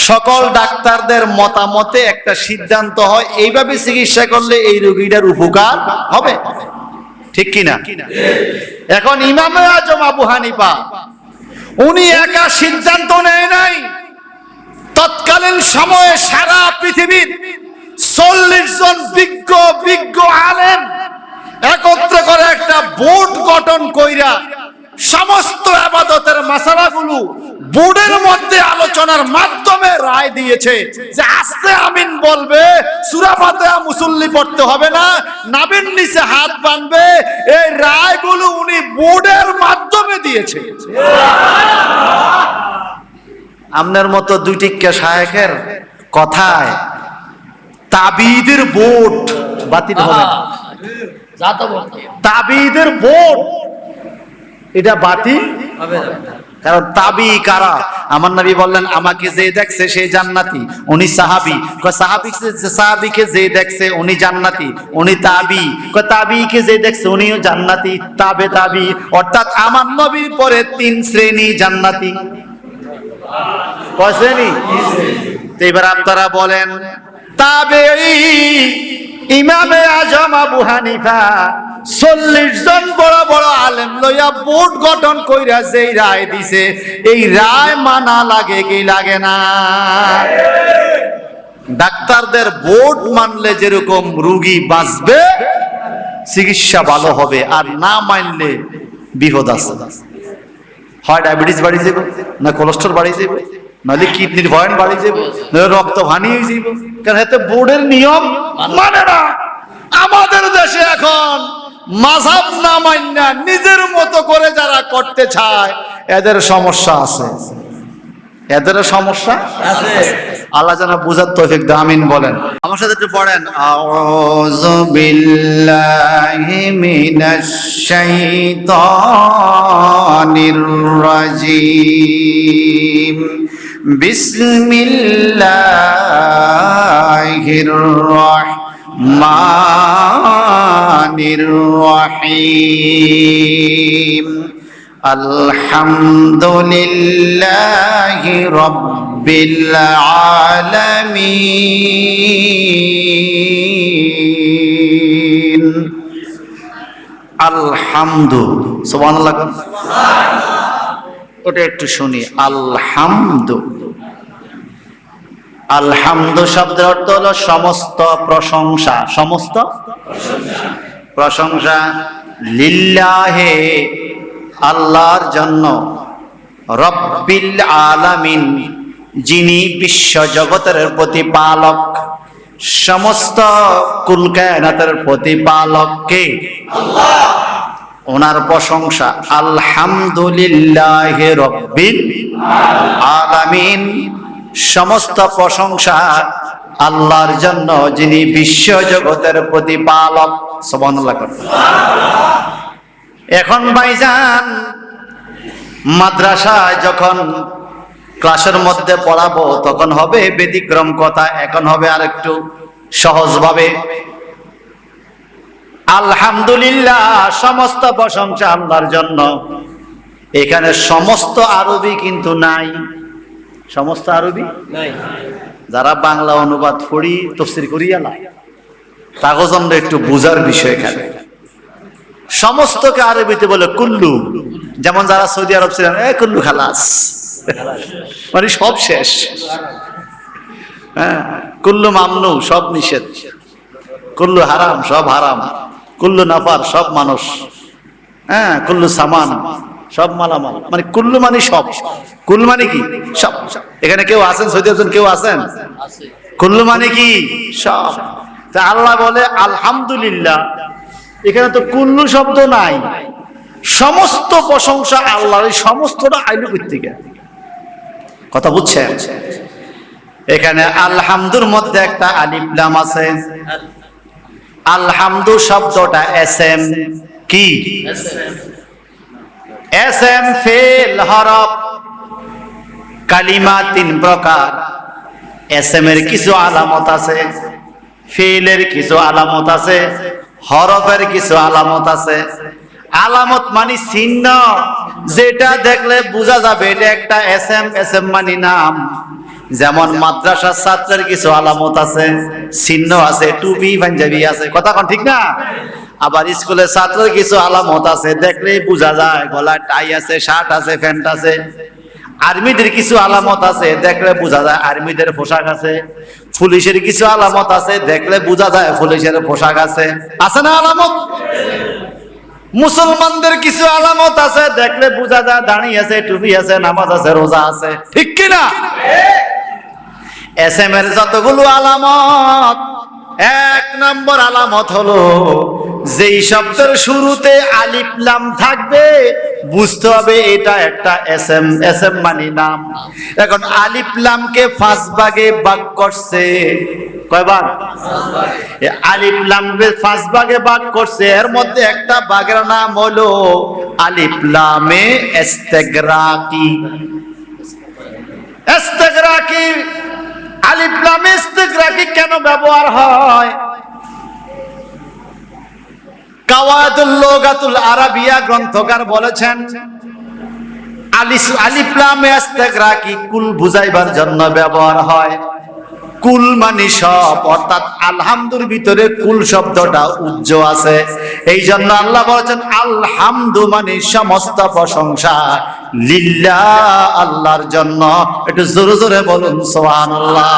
সকল ডাক্তারদের মতামতে একটা সিদ্ধান্ত হয় এইভাবে চিকিৎসা করলে এই রোগীটার উপকার হবে। ঠিক কিনা? এখন ইমাম আজম আবু হানিফা উনি একা সিদ্ধান্ত নেয় নাই, তৎকালীন সময়ে সারা পৃথিবীর 40 জন বিজ্ঞ আলেম একত্র করে একটা বোর্ড গঠন কইরা সমস্ত ইবাদতের মাসালাগুলো বোর্ডের মধ্যে আলোচনার মাধ্যমে রায় দিয়েছে যে আস্তে আমিন বলবে, সূরা ফাতিহা মুসল্লি পড়তে হবে না, নাভির নিচে হাত বাঁধবে। এই রায়গুলো উনি বোর্ডের মাধ্যমে দিয়েছে। আপনার মতো দুইটিকা শায়েখের কথায় তাবিদের বোর্ড বাতিল হবে না। তাবিদের বোর্ড এটা বাতিল হবে না, কারণ তাবি কারা? আমার নবী বললেন আমাকে যে দেখছে সে জান্নাতি, উনি সাহাবী। সাহাবীকে যে দেখছে উনি জান্নাতি, উনি তাবি। তাবিকে যে দেখছে উনিও জান্নাতি, তাবি। অর্থাৎ আমার নবীর পরে 3 শ্রেণী জান্নাতি। কয় শ্রেণী? তো এবার আপনারা বলেন, তাবেঈ ইমামে আজম আবু হানিফা 40 জন বড় বড় আলেম লইয়া বোর্ড গঠন কইরা যেই রায় দিছে, এই রায় মানা লাগে কি লাগে না? ডাক্তারদের বোর্ড মানলে যেরকম রোগী বাঁচবে, চিকিৎসা ভালো হবে, আর না মানলে বিপদ আছে। হয় ডায়াবেটিস বাড়ি যাব, না কোলেস্ট্রল বাড়ি যাব, নাহলে কিডনির ভয়ন বাড়ি যাব, নাহলে রক্ত ভানি হয়ে যাব, কারণ এতে বোর্ডের নিয়ম মানে না। আমাদের দেশে এখন মাযহাব না মাইন্না নিজের মতো করে যারা করতে চায়, এদের সমস্যা আছে, এদের সমস্যা আছে। আল্লাহ যেন বুঝার তৌফিক দেন, আমিন বলেন। আমার সাথে একটু পড়েন, আউযু বিল্লাহি মিনাশ শাইতানির রাজীম, বিসমিল্লাহির রাহমানির রহিম, আলহামদুলিল্লাহি রাব্বিল আলামিন। আলহামদু, সুবহানাল্লাহ। ওটা একটু শুনি, আলহামদু। আলহামদু শব্দের অর্থ হলো সমস্ত প্রশংসা, সমস্ত প্রশংসা। লিল্লাহে, আল্লাহর জন্য, রব্বিল আলামিন, যিনি বিশ্ব জগতের প্রতিপালক, সমস্ত কুল কায়নাতের প্রতিপালক কে? আল্লাহ। ওনার প্রশংসা, আলহামদুলিল্লাহি রব্বিল আলামিন, সমস্ত প্রশংসা আল্লাহর জন্য যিনি বিশ্ব জগতের প্রতিপালক। সুবহানাল্লাহ। এখন ভাইজান মাদ্রাসায় যখন ক্লাসের মধ্যে পড়াবো তখন হবে ব্যতিক্রম কথা, এখন হবে আর একটু সহজভাবে। আলহামদুলিল্লাহ, সমস্ত প্রশংসা আল্লাহর জন্য। এখানে সমস্ত আরবি কিন্তু নাই, সমস্ত আরবি নাই। যারা বাংলা অনুবাদ পড়ি তাফসীর করিয়া না, তাগো জন্য একটু বুঝার বিষয় এখানে। সমস্তকে আরবিতে বলে কুল্লু, যেমন যারা সৌদি আরব ছিলেন, কুল্লু খালাস, মানে সব শেষ। হ্যাঁ, কুল্লু মামনু, সব নিষেধ। কুল্লু হারাম, সব হারাম। কুল্লু নাফার, সব মানুষ। হ্যাঁ, কুল্লু সামান, সব মালামাল। মানে কুল্লু মানে সব। কুল মানে কি? সব। এখানে কেউ আছেন সৌদি আরব, কেউ আছেন? কুল্লু মানে কি? সব। তা আল্লাহ বলে আলহামদুলিল্লাহ, এখানে তো কুল্লু শব্দ নাই, সমস্ত প্রশংসা আল্লাহর। এই সমস্তটা আইলু থেকে, কথা বুঝছেন? এখানে আলহামদুর মধ্যে একটা আলিফ লাম আছে। আলহামদু শব্দটা এসএম, কি? এসএম ফেল হরফ। কালিমা তিন প্রকার। এসএম এর কিছু আলামত আছে, ফেলের কিছু আলামত আছে, হরফের কিছু আলামত আছে। আলামত মানে চিহ্ন, যেটা দেখলে বোঝা যাবে এটা একটা এসএম। এসএম মানে নাম। যেমন মাদ্রাসার ছাত্রের কিছু আলামত আছে, চিহ্ন আছে, টুপি পাঞ্জাবি আছে, কথা কোন ঠিক না? আবার স্কুলের ছাত্রের কিছু আলামত আছে, দেখলেই বোঝা যায়, গলায় টাই আছে, শার্ট আছে, প্যান্ট আছে। আর্মিদের কিছু আলামত আছে, দেখলে বোঝা যায় আর্মিদের পোশাক আছে। পুলিশের কিছু আলামত আছে, দেখলে বোঝা যায় পুলিশের পোশাক আছে। আছে না আলামত? মুসলমানদের কিছু আলামত আছে, দেখলে বোঝা যায় দাড়ি আছে, টুপি আছে, নামাজ আছে, রোজা আছে, ঠিক কিনা? এসএম এর যতগুলো আলামত, এক নম্বর আলামত হলো যেই শব্দের শুরুতে আলিফ লাম থাকবে বুঝতে হবে এটা একটা এসএম। এসএম মানে নাম। এখন আলিফ লামকে 5 ভাগে ভাগ করছে। কয় ভাগ? আলিফ লামকে 5 ভাগে ভাগ করছে। এর মধ্যে একটা ভাগের নাম হলো আলিফ লামে ইস্তিগরাকি। ইস্তিগরাকি, আলিফ লামে ইস্তিগরাকি কেন ব্যবহার হয়? কাওয়াইদুল লুগাতুল আরাবিয়া গ্রন্থকার বলেছেন আলিফ লামে ইস্তিগরাকি কুল বুঝাইবার জন্য ব্যবহার হয়। কুল মানে সব, অর্থাৎ আলহামদুর ভিতরে কুল শব্দটা উজ্জ আছে। এই জন্য আল্লাহ বলেছেন আলহামদু মানে সমস্ত প্রশংসা লিল্লাহ, আল্লাহর জন্য। একটু জোরে জোরে বলুন সুবহানাল্লাহ।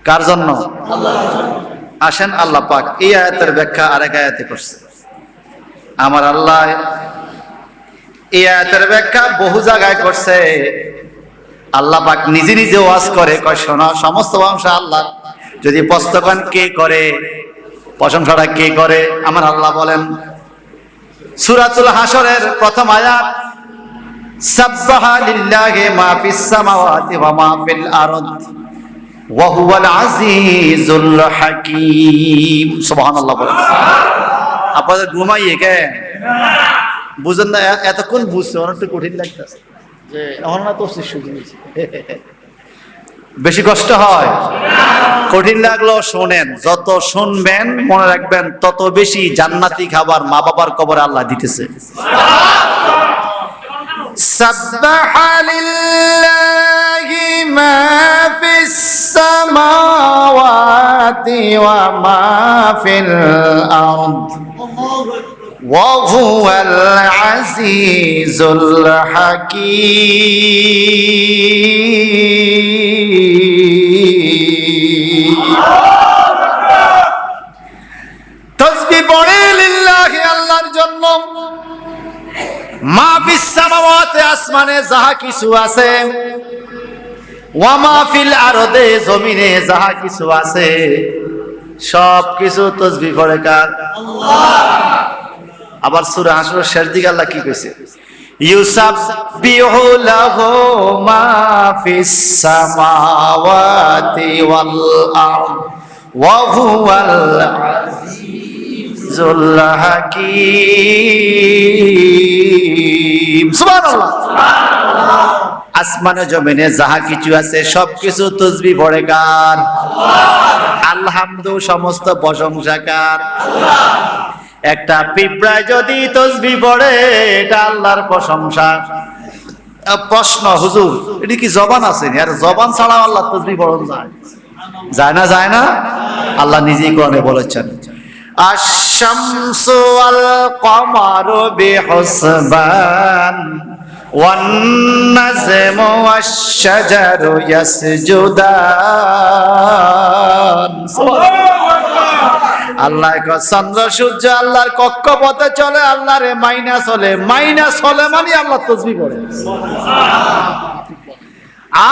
কার জন্য? আল্লাহর জন্য। আসেন আল্লাহ পাক এই আয়াতের ব্যাখ্যা আরেক আয়াতে করছে। আমার আল্লাহ এই আয়াতের ব্যাখ্যা বহু জায়গায় করছে। আল্লাহ পাক নিজে নিজে ওয়াজ করে, কয় শোনো সমস্ত প্রশংসা আল্লাহ। যদি প্রশ্ন করেন কে করে, প্রশংসাটা কে করে? আমার আল্লাহ বলেন সূরাতুল হাসরের প্রথম আয়াত, সাব্বাহা লিল্লাহি মা ফিস সামাওয়াতি ওয়া মা ফিল আরদ ওয়া হুয়াল আজিজুল হাকীম। সুবহানাল্লাহ বলেন। আপনাদের ঘুমাইয়ে কে বুঝেন না? এতক্ষণ বুঝছে, অনেকটা কঠিন লাগতেছে যে এখন না তফসির শুরু হয়েছে। বেশি কষ্ট হয়? কঠিন লাগলেও শোনেন। যত শুনবেন মনে রাখবেন তত বেশি জান্নাতি খাবার মা বাবার কবরে আল্লাহ দিতেছে। সাব্বাহা লিল্লাহি মা ফিস সামাওয়াতি ওয়া মা ফিল আরদ ওয়া হুয়াল আজিজুল হাকীম। তাসবিহ পড়ে লিল্লাহি, আল্লাহর জন্য। মা ফিস সামাওয়াতি, আসমানে যাহা কিছু আছে, ওয়া মা ফিল আরদে, জমিনে যাহা কিছু আছে, সব কিছু তাসবিহ পড়ে কার? আল্লাহ। আবার সূরা হাসরের শেষ দিকে আল্লাহ কি কইছে? ইউসাব্বিহু লাহু মা ফিস সামাওয়াতি ওয়াল আরদ ওয়া হুয়াল আজিজুল হাকীম। সুবহানাল্লাহ। আসমানে জমিনে যাহা কিছু আছে সব কিছু তাসবিহ পড়ে কার? আল্লাহ। আলহামদু, সমস্ত প্রশংসা কার? আল্লাহ। একটা পিঁপড়া যদি তাসবিহ পড়ে এটা আল্লাহর প্রশংসা। প্রশ্ন, হুজুর এটা কি জবান আছে? আর জবান ছাড়া আল্লাহ তাসবিহ পড়ানো যায়? যায় না, যায় না। আল্লাহ নিজেই কোরআনে বলেছেন আশ-শামসু ওয়াল কমারু বিহুসবান ওয়ান নাজমু ওয়াশ-শাজারু ইয়াসজুদান। আল্লাহ চন্দ্র সূর্য আল্লাহর কক্ষপথে চলে, আল্লাহর মাইনাস হলে, মাইনাস হলে মানে আল্লাহ তাসবিহ করে।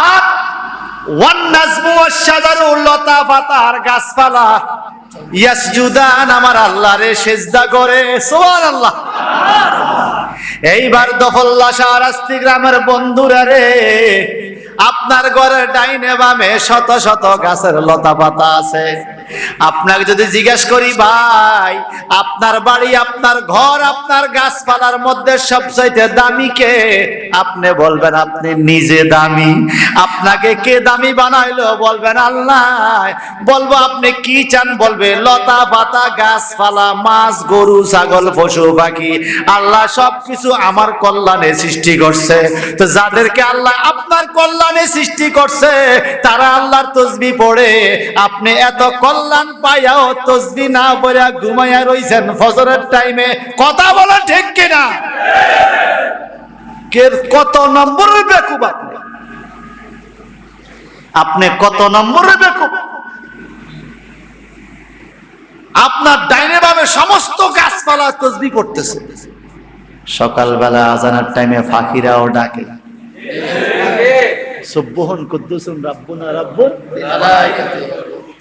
আর ওয়ান নাজমু ওয়াশ-শাজারু, লতা পাতা আর গাছপালা, ইয়াসজুদান, আমার আল্লাহরে সিজদা করে। সুবহানাল্লাহ। এইবার দফল্লা শাহরাস্তি গ্রামের বন্ধুরা রে, আপনার ঘরের ডাইনে বামে শত শত গাছের লতা পাতা আছে, আপনাকে যদি জিজ্ঞেস করি ভাই আপনার বাড়ি, আপনার ঘর, আপনার গাছপালার মধ্যে সবচাইতে দামি কে? আপনি বলবেন আপনি নিজে দামি। আপনাকে কে দামি বানাইলো? বলবেন আল্লাহ। বলবো আপনি কি চান? বলবে লতা পাতা, গাছপালা, মাছ, গরু, ছাগল, পশু পাখি, আল্লাহ সবকিছু আমার কল্যাণে সৃষ্টি করছে। তো যাদেরকে আল্লাহ আপনার কল্যাণে সৃষ্টি করছে তারা আল্লাহর তসবিহ পড়ে, আপনি এত কল্যাণ পাইয়াও তসবিহ না পড়ে ঘুমাইয়া রইছেন ফজরের টাইমে। কথা বলা ঠিক কিনা? কে কত নম্বরের বেকুব আপনি? আপনি কত নম্বরের বেকুব? আপনার ডাইনে বামে সমস্ত গাছপালা তসবিহ পড়তেছে, সকালবেলা আজানের টাইমে ফাকিরাও ডাকে সুবহান কুদ্দুসুন রাব্বুনা রাব্বুল মালাইকাতি।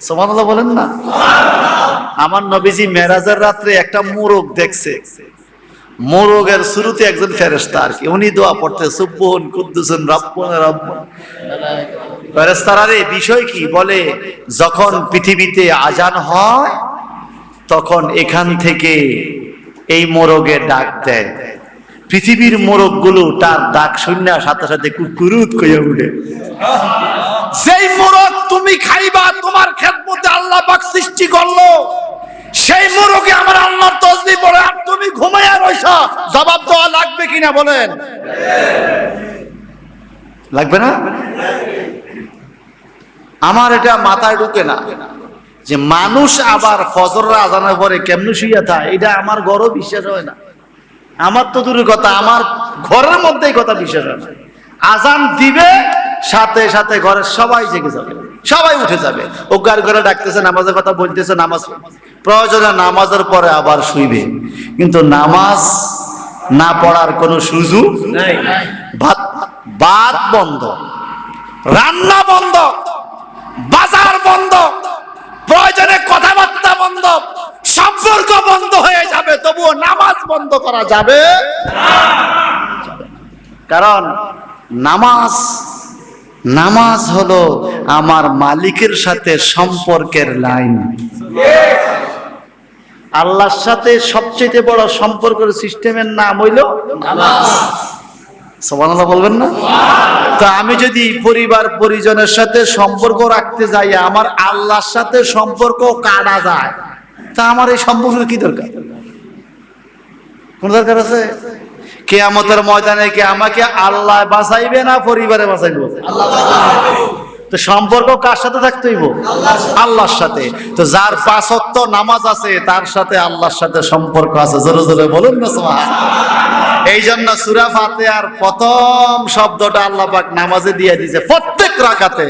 সুবহানাল্লাহ বলেন না? আমার নবীজি মেরাজের রাত্রে একটা মোরগ দেখছে। মোরগের শুরুতে একজন ফেরেশতা আর কি, উনি দোয়া পড়তে সুবহান কুদ্দুসুন রাব্বুনা রাব্বুল মালাইকাতি। ফেরেশতারা রে বিষয় কি? বলে যখন পৃথিবীতে আজান হয় তখন এখান থেকে এই মোরগের ডাক দেয়। পৃথিবীর মোরগগুলো তার ডাক শুনে সাথে সাথে কুকুরুত কইয়া উঠে। সেই মোরগ তুমি খাইবা, তোমার খেদমতে আল্লাহ পাক সৃষ্টি করলো, সেই মোরগে আমার আল্লাহর তাসবিহ পড়ে আর তুমি ঘুমায়া রইছো, জবাব দেওয়া লাগবে কিনা বলেন? লাগবে না? আমার এটা মাথায় ঢুকে না যে মানুষ আবার ফজরের আজানের পরে কেমনে শুইয়া থাকে, এটা আমার ঘরও বিশ্বাস হয় না। আমার তো দূরের কথা, আমার ঘরের মধ্যেই কথা বিশ্বাস হয় না। আজান দিবে সাথে সাথে ঘরের সবাই জেগে যাবে, সবাই উঠে যাবে, ওগার ঘরে ডাকতেছে, নামাজের কথা বলতেছে, নামাজ প্রয়োজনে নামাজের পরে আবার শুইবে, কিন্তু নামাজ না পড়ার কোনো সুযোগ নাই। ভাত বন্ধ, রান্না বন্ধ, বাজার বন্ধ, প্রয়োজনে কথাবার্তা বন্ধ, সম্পর্ক বন্ধ হয়ে যাবে, তবুও নামাজ বন্ধ করা যাবে না। কারণ নামাজ হলো আমার মালিকের সাথে সম্পর্কের লাইন। আল্লাহর সাথে সবচেয়ে বড় সম্পর্কের সিস্টেমের নাম হইল নামাজ। সুবহানাল্লাহ বলবেন না? তো আমি যদি পরিবার পরিজনের সাথে সম্পর্ক রাখতে যাই, আমার আল্লাহর সাথে সম্পর্ক কাটা যায়, তা আমার এই সম্পর্কের কি দরকার? কোন দরকার আছে? কিয়ামতের ময়দানে কি আমাকে আল্লাহ বাঁচাইবে না পরিবারে বাঁচাইবে? আল্লাহ বাঁচাইবে। তো সম্পর্ক কার সাথে থাকতে হইব? আল্লাহর সাথে। তো যার ৫ ওয়াক্ত নামাজ আছে তার সাথে আল্লাহর সাথে সম্পর্ক আছে। জোরে জোরে বলুন না সুবহানাল্লাহ। এই জন্য সূরা ফাতিহার প্রথম শব্দটা আল্লাহ পাক নামাজে দিয়ে দিয়েছে, প্রত্যেক রাকাতে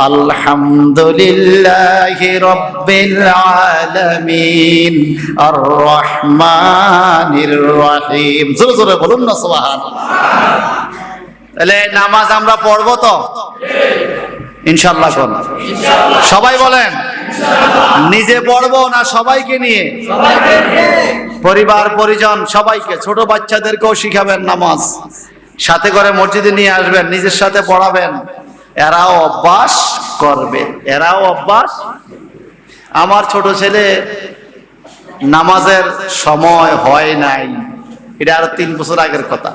আলহামদুলিল্লাহি রাব্বিল আলামিন আর রহমানির রহিম। জোরে জোরে বলুন না সুবহানাল্লাহ। তাহলে নামাজ আমরা পড়বো তো ইনশাআল্লাহ? সবাই বলেন নিজে পড়বো না সবাইকে নিয়ে? পরিবার পরিজন সবাইকে, ছোট বাচ্চাদেরকেও শিখাবেন নামাজ, সাথে করে মসজিদে নিয়ে আসবেন, নিজের সাথে পড়াবেন, এরাও অভ্যাস করবে, এরাও অভ্যাস। আমার ছোট ছেলে নামাজের সময় হয় নাই, এটা আরো 3 বছর আগের কথা।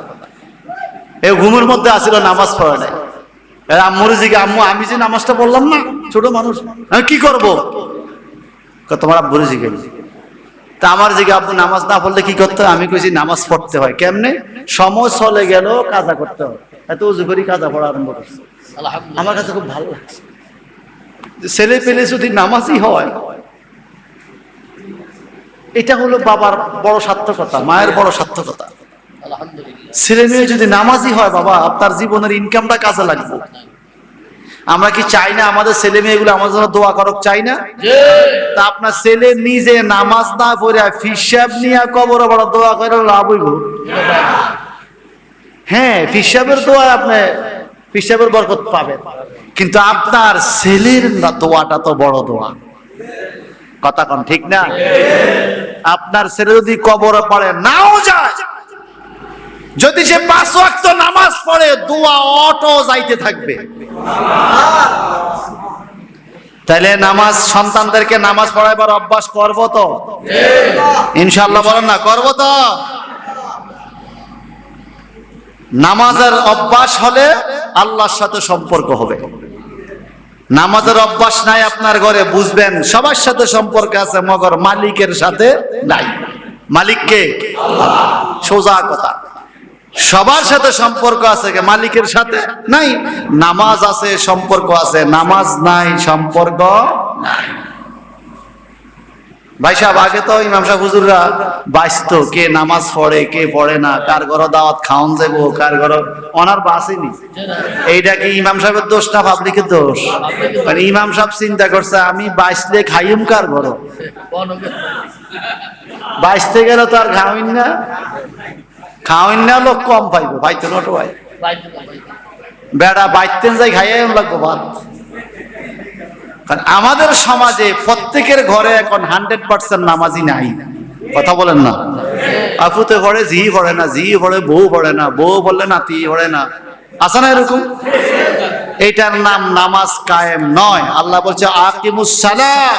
এই ঘুমের মধ্যে আসছিল, নামাজ পড়ে নাই। আম্মুর জিজ্ঞে, আম্মু আমি যে নামাজটা পড়লাম না, ছোট মানুষ, আমি কি করবো? তোমার আব্বুর জিজ্ঞে। তা আমার জিজ্ঞে, আব্বু নামাজ না পড়লে কি করতে হয়? আমি কইছি নামাজ পড়তে হয়। কেমনে? সময় চলে গেল, কাজা করতে হয়। এত উজু করি কাজা পড়া আরম্ভ করছে। আমার কাছে খুব ভালো লাগছে। ছেলে পেলে যদি নামাজই হয়, এটা হলো বাবার বড় সার্থকতা, মায়ের বড় সার্থকতা। ছেলে মেয়ে যদি নামাজি হয়, বাবা আপনার জীবনের ইনকামটা কাজে লাগবে। আমরা কি চাই না আমাদের ছেলে মেয়েগুলো আমাদের জন্য দোয়া করুক? চাই না? তা আপনার ছেলে নিজে নামাজ না পড়ে ফিসাব নিয়ে কবরে বড় দোয়া করে লাভ হইব? হ্যাঁ, ফিসাবের দোয়া আপনি ফিসাবের বরকত পাবেন, কিন্তু আপনার ছেলের দোয়াটা তো বড় দোয়া। কথা কোন ঠিক না? আপনার ছেলে যদি কবরে পড়ে নাও যায়, যদি সে 5 ওয়াক্ত নামাজ পড়ে, দোয়া অটো যাইতে থাকবে। তাহলে নামাজ, সন্তানদেরকে নামাজ পড়াইবার অভ্যাস করব তো ইনশাআল্লাহ? বলেন না, করব তো? নামাজের অভ্যাস হলে আল্লাহর সাথে সম্পর্ক হবে। নামাজের অভ্যাস নাই আপনার ঘরে, বুঝবেন সবার সাথে সম্পর্ক আছে, মগর মালিকের সাথে নাই। মালিককে? সোজা কথা, সবার সাথে সম্পর্ক আছে, মালিকের সাথে নাই। নামাজ আছে, সম্পর্ক আছে, নামাজ নাই, সম্পর্ক নাই। ভাই সাহেব, আগে তো ইমাম সাহেব হুজুররা বাঁচতো কে নামাজ পড়ে কে পড়ে না, কার ঘর দাওয়াত খাওয়ান যাবো, কার ঘর অনার বাসেনি। এইটা কি ইমাম সাহেবের দোষ না পাবলিকের দোষ? মানে ইমাম সাহেব চিন্তা করছে আমি বাঁচলে খাইম কার ঘর, বাঁচতে গেলে তো আর খাওয়াইন না, খাওয়াইন না লোক কম পাইবো, পাইতো না ভাই, বেড়া বাইতেন যাই খাইয়াই লাগবো ভাত। আমাদের সমাজে প্রত্যেকের ঘরে এখন 100% নামাজি নাই, কথা বলেন না? আপুতে ঘরে ঝি পড়ে না, ঝি পড়ে বউ পড়ে না, বউ বললে নাতি পড়ে না, আছে না এরকম? এইটার নাম নামাজ কায়েম নয়। আল্লাহ বলছে আকিমুস সালাহ,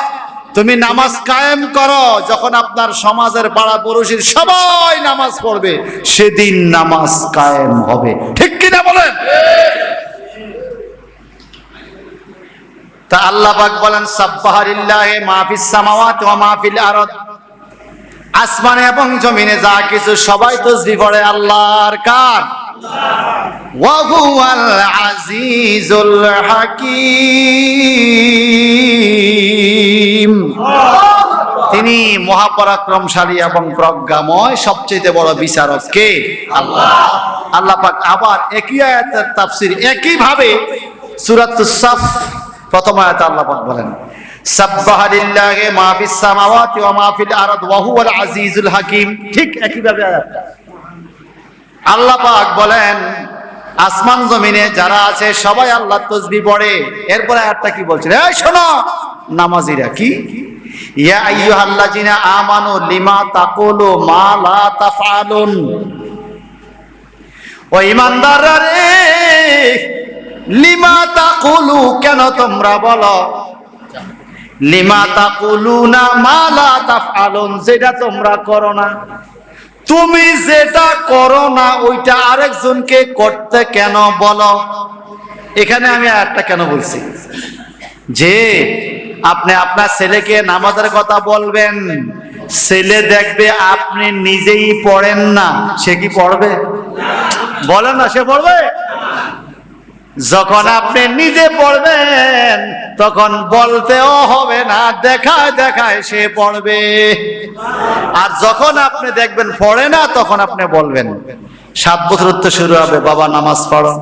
তুমি নামাজ কায়েম করো। যখন আপনার সমাজের পাড়া পড়োশির সবাই নামাজ পড়বে, সেদিন নামাজ কায়েম হবে। ঠিক কিনা বলেন? তা আল্লাহ পাক বলেন সাব্বাহা লিল্লাহি মা ফিস সামাওয়াতি ওয়া মা ফিল আরদ, আসমানে এবং জমিনে যা কিছু সবাই তাসবিহ পড়ে আল্লাহর। কার? ওয়া হুয়াল আজিজুল হাকীম, তিনি মহাপরাক্রমশালী এবং প্রজ্ঞাময়, সবচেয়ে বড় বিচারক কে? আল্লাহ। আল্লাহ পাক আবার একই আয়াতের তাফসীর একই ভাবে সূরাতুস সাফ প্রথম আয়াতে আল্লাহ পাক বলেন সাব্বাহা লিল্লাহি মা ফিস সামাওয়াতি ওয়া মা ফিল আরদ ওয়া হুয়াল আজিজুল হাকীম। ঠিক একই ভাবে আয়াতটা আল্লাহ পাক বলেন আসমান জমিনে যারা আছে সবাই আল্লাহর তাসবিহ পড়ে। এরপর আয়াতটা কি বলছে? এই শোনো নামাজীরা, কি ইয়া আইয়ুহাল্লাযিনা আমানু লিমা তাকুলু মা লা তাফআলুন, ও ঈমানদাররা রে, লিমা তাকুলু, কেন তোমরা বলো, লিমা তাকুলুনা মা লা তাফআলুন, যেটা তোমরা করো না। তুমি যেটা করো না ওইটা আরেকজনকে করতে কেন বলো? এখানে আমি আরেকটা কেন বলছি, যে আপনি আপনার ছেলেকে নামাজের কথা বলবেন, ছেলে দেখবে আপনি নিজেই পড়েন না, সে কি পড়বে? বলেন না, সে পড়বে? যখন আপনি নিজে পড়বেন তখন বলতেও হবে না, দেখায় দেখায় সে পড়বে। আর যখন আপনি দেখবেন পড়ে না, তখন আপনি বলবেন। 7 বছর তো শুরু হবে, বাবা নামাজ পড়ো।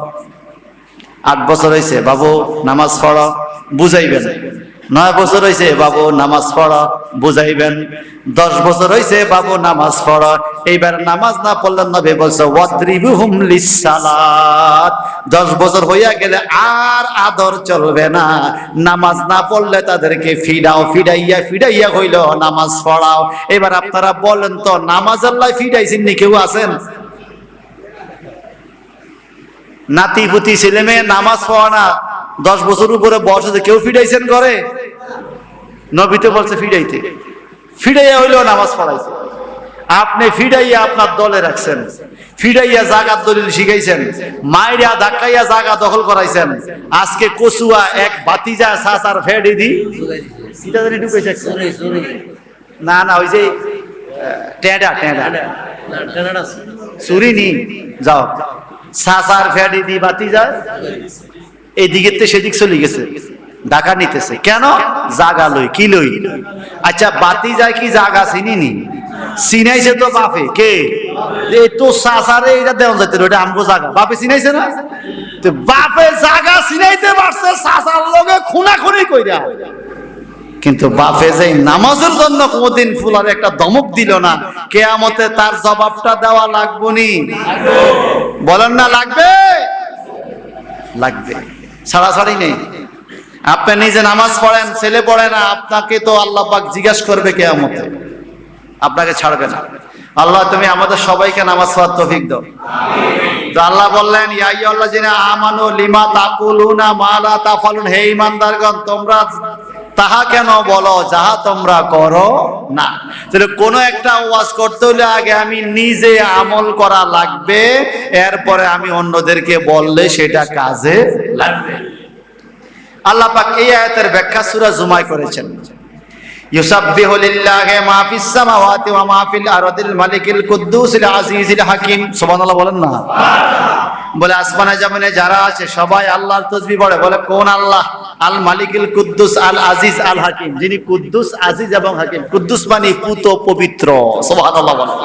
8 বছর হয়েছে, বাবু নামাজ পড়ো, বুঝাইবেন। 9 বছর হয়েছে, বাবু নামাজ পড়ো, বুঝাইবেন। 10 বছর হয়েছে, বাবু নামাজ পড়ো। এইবার নামাজ না পড়লেন, নবী বলছে ওয়াদরিবুহুম লিসসালাত। 10 বছর হইয়া গেলে আর আদর চলবে না, নামাজ না পড়লে তাদেরকে ফিডাও, ফিডাইয়া ফিডাইয়া হইল নামাজ পড়াও। এবার আপনারা বলেন তো, নামাজ আল্লাহ ফিডাইছেন নি? কেউ আছেন? নাতি পুতি ছেলে মেয়ে নামাজ পড়া না, 10 বছর উপরে বয়স হয়েছে, কেউ ফিডাইছেন করে? নবী তো বলছে ফিডাইতে, ফিডাইয়া হইলেও নামাজ পড়াইছে। আপনি ফিডাইয়া আপনার দলে রাখছেন, ফিডাইয়া জাগাত দলিল শিখাইছেন, মাইরা ধাক্কাইয়া জাগা দখল করাইছেন। আজকে কচুয়া এক বাতিজা সাসার ফেডি দি সিটা জানি ঢুকেছে না, না ওই যে টেডা টেডা চুরি নি যাও, সাসার ফেডি দি বাতিজা এইদিকে তো সেদিক চলে গেছে, ঢাকা নিতেছে কেন? জাগা লই, কি লই? আচ্ছা বাতি যায় কি জাগা চিনি? চিনাইছে তো বাপে, কে? এই তো সাসারে এটা দেওয়া যাইতে, ওটা আমগো জাগা, বাপে চিনাইছে না? তো বাপে জাগা চিনাইতে পারছে, সাসার লগে খুনাখুনি কইরা। কিন্তু বাপে যে নামাজের জন্য কোনদিন ফুলার একটা দমক দিল না, কিয়ামতে তার জবাবটা দেওয়া লাগবনি? বলেন না লাগবে? লাগবে, ছাড়াছাড়ি নেই। আপনি নিজে নামাজ পড়েন, ছেলে পড়ে না, আপনাকে তো আল্লাহ পাক জিজ্ঞাসা করবে কিয়ামতে, আপনাকে ছাড়বে না। আল্লাহ তুমি আমাদের সবাইকে নামাজ পড়ার তৌফিক দাও। তো আল্লাহ বললেন ইয়া আইয়ুহাল্লাযিনা আমানু লিমা তাকুলুনা মা লা তাফআলুন, হে ঈমানদারগণ তোমরা তাহা কেন বলো যাহা তোমরা করো না। তাহলে কোন একটা ওয়াজ করতে হলে আগে আমি নিজে আমল করা লাগবে, এরপরে আমি অন্যদেরকে বললে সেটা কাজে লাগবে। আল্লাহ পাক এই আয়াতের ব্যাখ্যা সূরা জুমায় করেছেন, ইউসাব্বিহু লিল্লাহি মা ফিস সামাওয়াতি ওয়া মা ফিল আরদিল মালিকিল কুদ্দুসিল আজিজিল হাকিম। সুবহানাল্লাহ বলেন না? বলে আসমানে জমিনে যারা আছে সবাই আল্লাহর তাসবিহ পড়ে। বলে কোন আল্লাহ? আল মালিকুল কুদ্দুস আল আজিজ আল হাকিম, যিনি কুদ্দুস, আজিজ এবং হাকিম। কুদ্দুস মানে পুত পবিত্র। সুবহানাল্লাহ বলেন।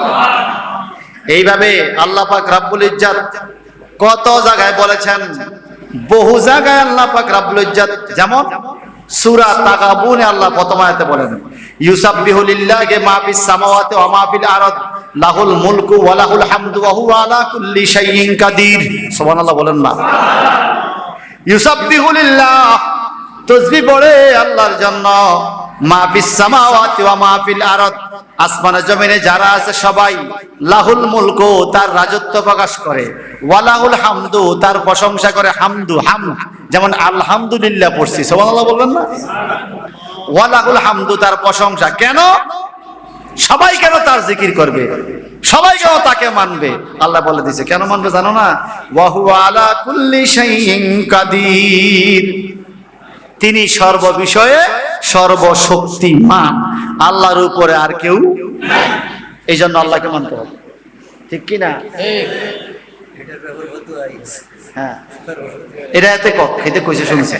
এইভাবে আল্লাহ পাক রব্বুল ইজ্জত কত জায়গায় বলেছেন, বহু জায়গায় আল্লাহ পাক রব্বুল ইজ্জত, যেমন সূরা তাগাবুনে আল্লাহ প্রথম আয়াতে বলেন, ইউসাব্বিহু লিল্লাহি মা ফিস সামাওয়াতি ওয়া মা ফিল আরদ লাহুল মুলকু ওয়া লাহুল হামদু ওয়া হুয়া আলা কুল্লি শাইইন কাদির। সুবহানাল্লাহ বলেন না? ইউসাব্বিহু লিল্লাহ, তাসবিহ পড়ে আল্লাহর জন্য, মা ফিস সামাওয়াতি ওয়া মা ফিল আরদ, আসমানে জমিনে যারা আছে সবাই, লাহুল মুলকু, তার রাজত্ব প্রকাশ করে, ওয়া লাহুল হামদু, তার প্রশংসা করে। হামদু, হামদ, যেমন আলহামদুলিল্লাহ পড়ছি। সুবহানাল্লাহ বলবেন না? ওয়া লাহুল হামদু, তার প্রশংসা। কেন? সবাই কেন তার জিকির করবে? সবাই কেন তাকে মানবে? আল্লাহ বলে দিয়েছে কেন মানবে জানো না? ওয়া হুয়া আলা কুল্লি শাইইন কাদির, তিনি সর্ববিষয়ে সর্বশক্তিমান। আল্লাহর উপরে আর কেউ নাই, এই জন্য আল্লাহকে মানতে হবে। ঠিক কি না? হ্যাঁ, এটা এতে খেতে কইছে শুনছে।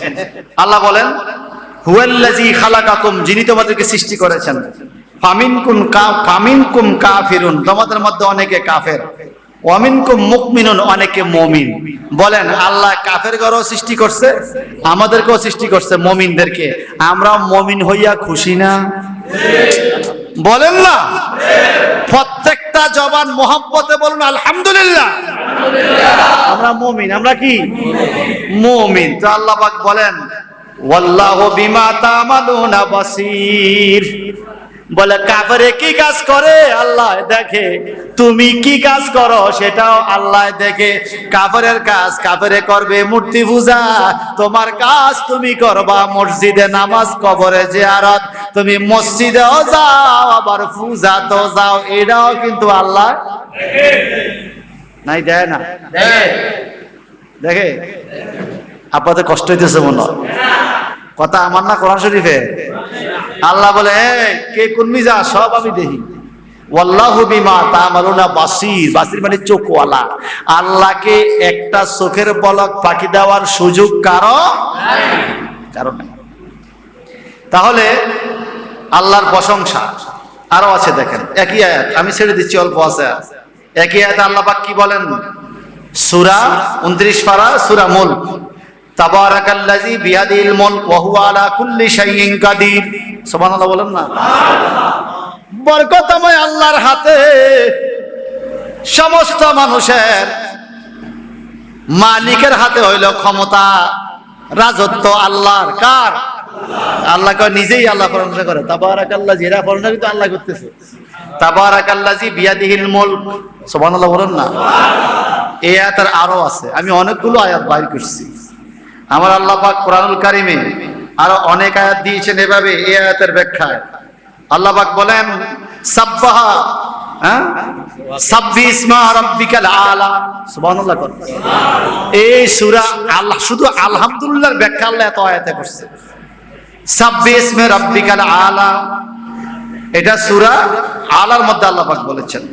আল্লাহ বলেন হুয়াল্লাযী খালাকাকুম, যিনি তোমাদেরকে সৃষ্টি করেছেন। ফামিনকুম কাফিরুন, তোমাদের মধ্যে অনেকে কাফের। ওয়ামিনকুম মুমিনুন, অনেকে মুমিন। বলেন আল্লাহ কাফের ঘরও সৃষ্টি করছে, আমাদেরকেও সৃষ্টি করছে, মুমিনদেরকে। আমরা মুমিন হইয়া খুশি না? বলেন না? প্রত্যেকটা জবান মোহাব্বতে বলুন আলহামদুলিল্লাহ। আমরা মুমিন, আমরা কি মুমিন। তো আল্লাহ পাক বলেন ওয়াল্লাহু বিমা তা'মালুনা বাসীর, বলে কাফেরে কি কাজ করে আল্লাহ দেখে, তুমি কি কাজ করো সেটাও আল্লাহ দেখে। কাফেরের কাজ কাফেরে করবে মূর্তি পূজা, তোমার কাজ তুমি করবা মসজিদে নামাজ, কবরে জিয়ারত। তুমি মসজিদেও যাও আবার পূজাতেও যাও, এটাও কিন্তু আল্লাহ নাই দেয় না? দেখে আপনাদের কষ্ট হইতেছে মনে হয়? কথা আমার না, কোরআন শরীফে আল্লাহ বলে কে কুনমি যা সব আমি দেখি। ওয়াল্লাহু বিমা তা'মালুনা বাসীর, বাসীর মানে চোখওয়ালা। আল্লাহকে একটা চোখের পলক ফাঁকি দেওয়ার সুযোগ কারো নাই। তাহলে আল্লাহর প্রশংসা আরো আছে, দেখেন একই আয়াত, আমি ছেড়ে দিচ্ছি, অল্প আছে। একই আয়াতে আল্লাহ পাক কি বলেন? সূরা 29 পারা, সূরা মুলক, তাবারাকাল্লাযী বিয়াদিহিল মুলক ওয়া হুয়া আলা কুল্লি শাইইন কাদির। সুবহানাল্লাহ বলেন না? বরকতময় আল্লাহর হাতে সমস্ত মানুষের, মালিকের হাতে হইল ক্ষমতা, রাজত্ব আল্লাহর। কার? আল্লাহ নিজেই আল্লাহ প্রশংসা করে। তাবারাকাল্লাযী, এরা প্রশংসা কিন্তু আল্লাহ করতেছে। তাবারাকাল্লাযী বিয়াদিহিল মুলক। সুবহানাল্লাহ বলেন না? এই আয়াতের আরো আছে, আমি অনেকগুলো আয়াত বাইর করছি। আমার আল্লাহ পাক কোরআনুল কারিমে আরো অনেক আয়াত দিয়েছেন এভাবে। এই আয়াতের ব্যাখ্যায় আল্লাহ পাক বলেন সাব্বাহা, সাব্বিহ ইসমা রাব্বিকাল আলা। সুবহানাল্লাহ। এই সূরা আল্লাহ শুধু আলহামদুলিল্লাহর ব্যাখ্যা আল্লাহ এত আয়াতে করছে। সাব্বিহ ইসমা রাব্বিকাল আলা, এটা সূরা আলার মধ্যে আল্লাহ পাক বলেছেন।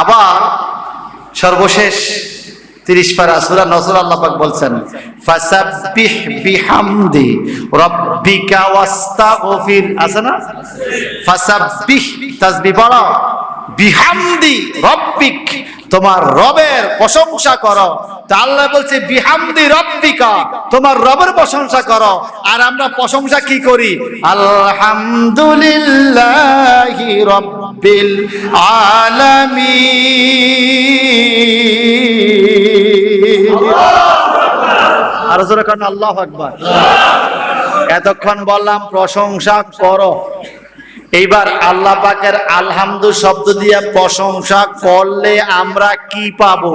আবার সর্বশেষ 30 পারা সূরা নসর আল্লাহ পাক বলছেন ফাসাব্বিহ বিহামদি রাব্বিকা ওয়াস্তাগফির। আছে না? ফাসাব্বিহ, তাসবিহ পড়ো, বিহামদি রাব্বিক, তোমার রবের প্রশংসা করো। তা আল্লাহ বলছে বিহামদি রাব্বিকা, তোমার রবের প্রশংসা করো। আর আমরা প্রশংসা কি করি? আলহামদুলিল্লাহি রাব্বিল আলামিন। আর জোরে কারণ আল্লাহু আকবার। এতক্ষণ বললাম প্রশংসা করো, এইবার আল্লাহ পাকের আলহামদু শব্দ দিয়ে প্রশংসা করলে আমরা কি পাবো?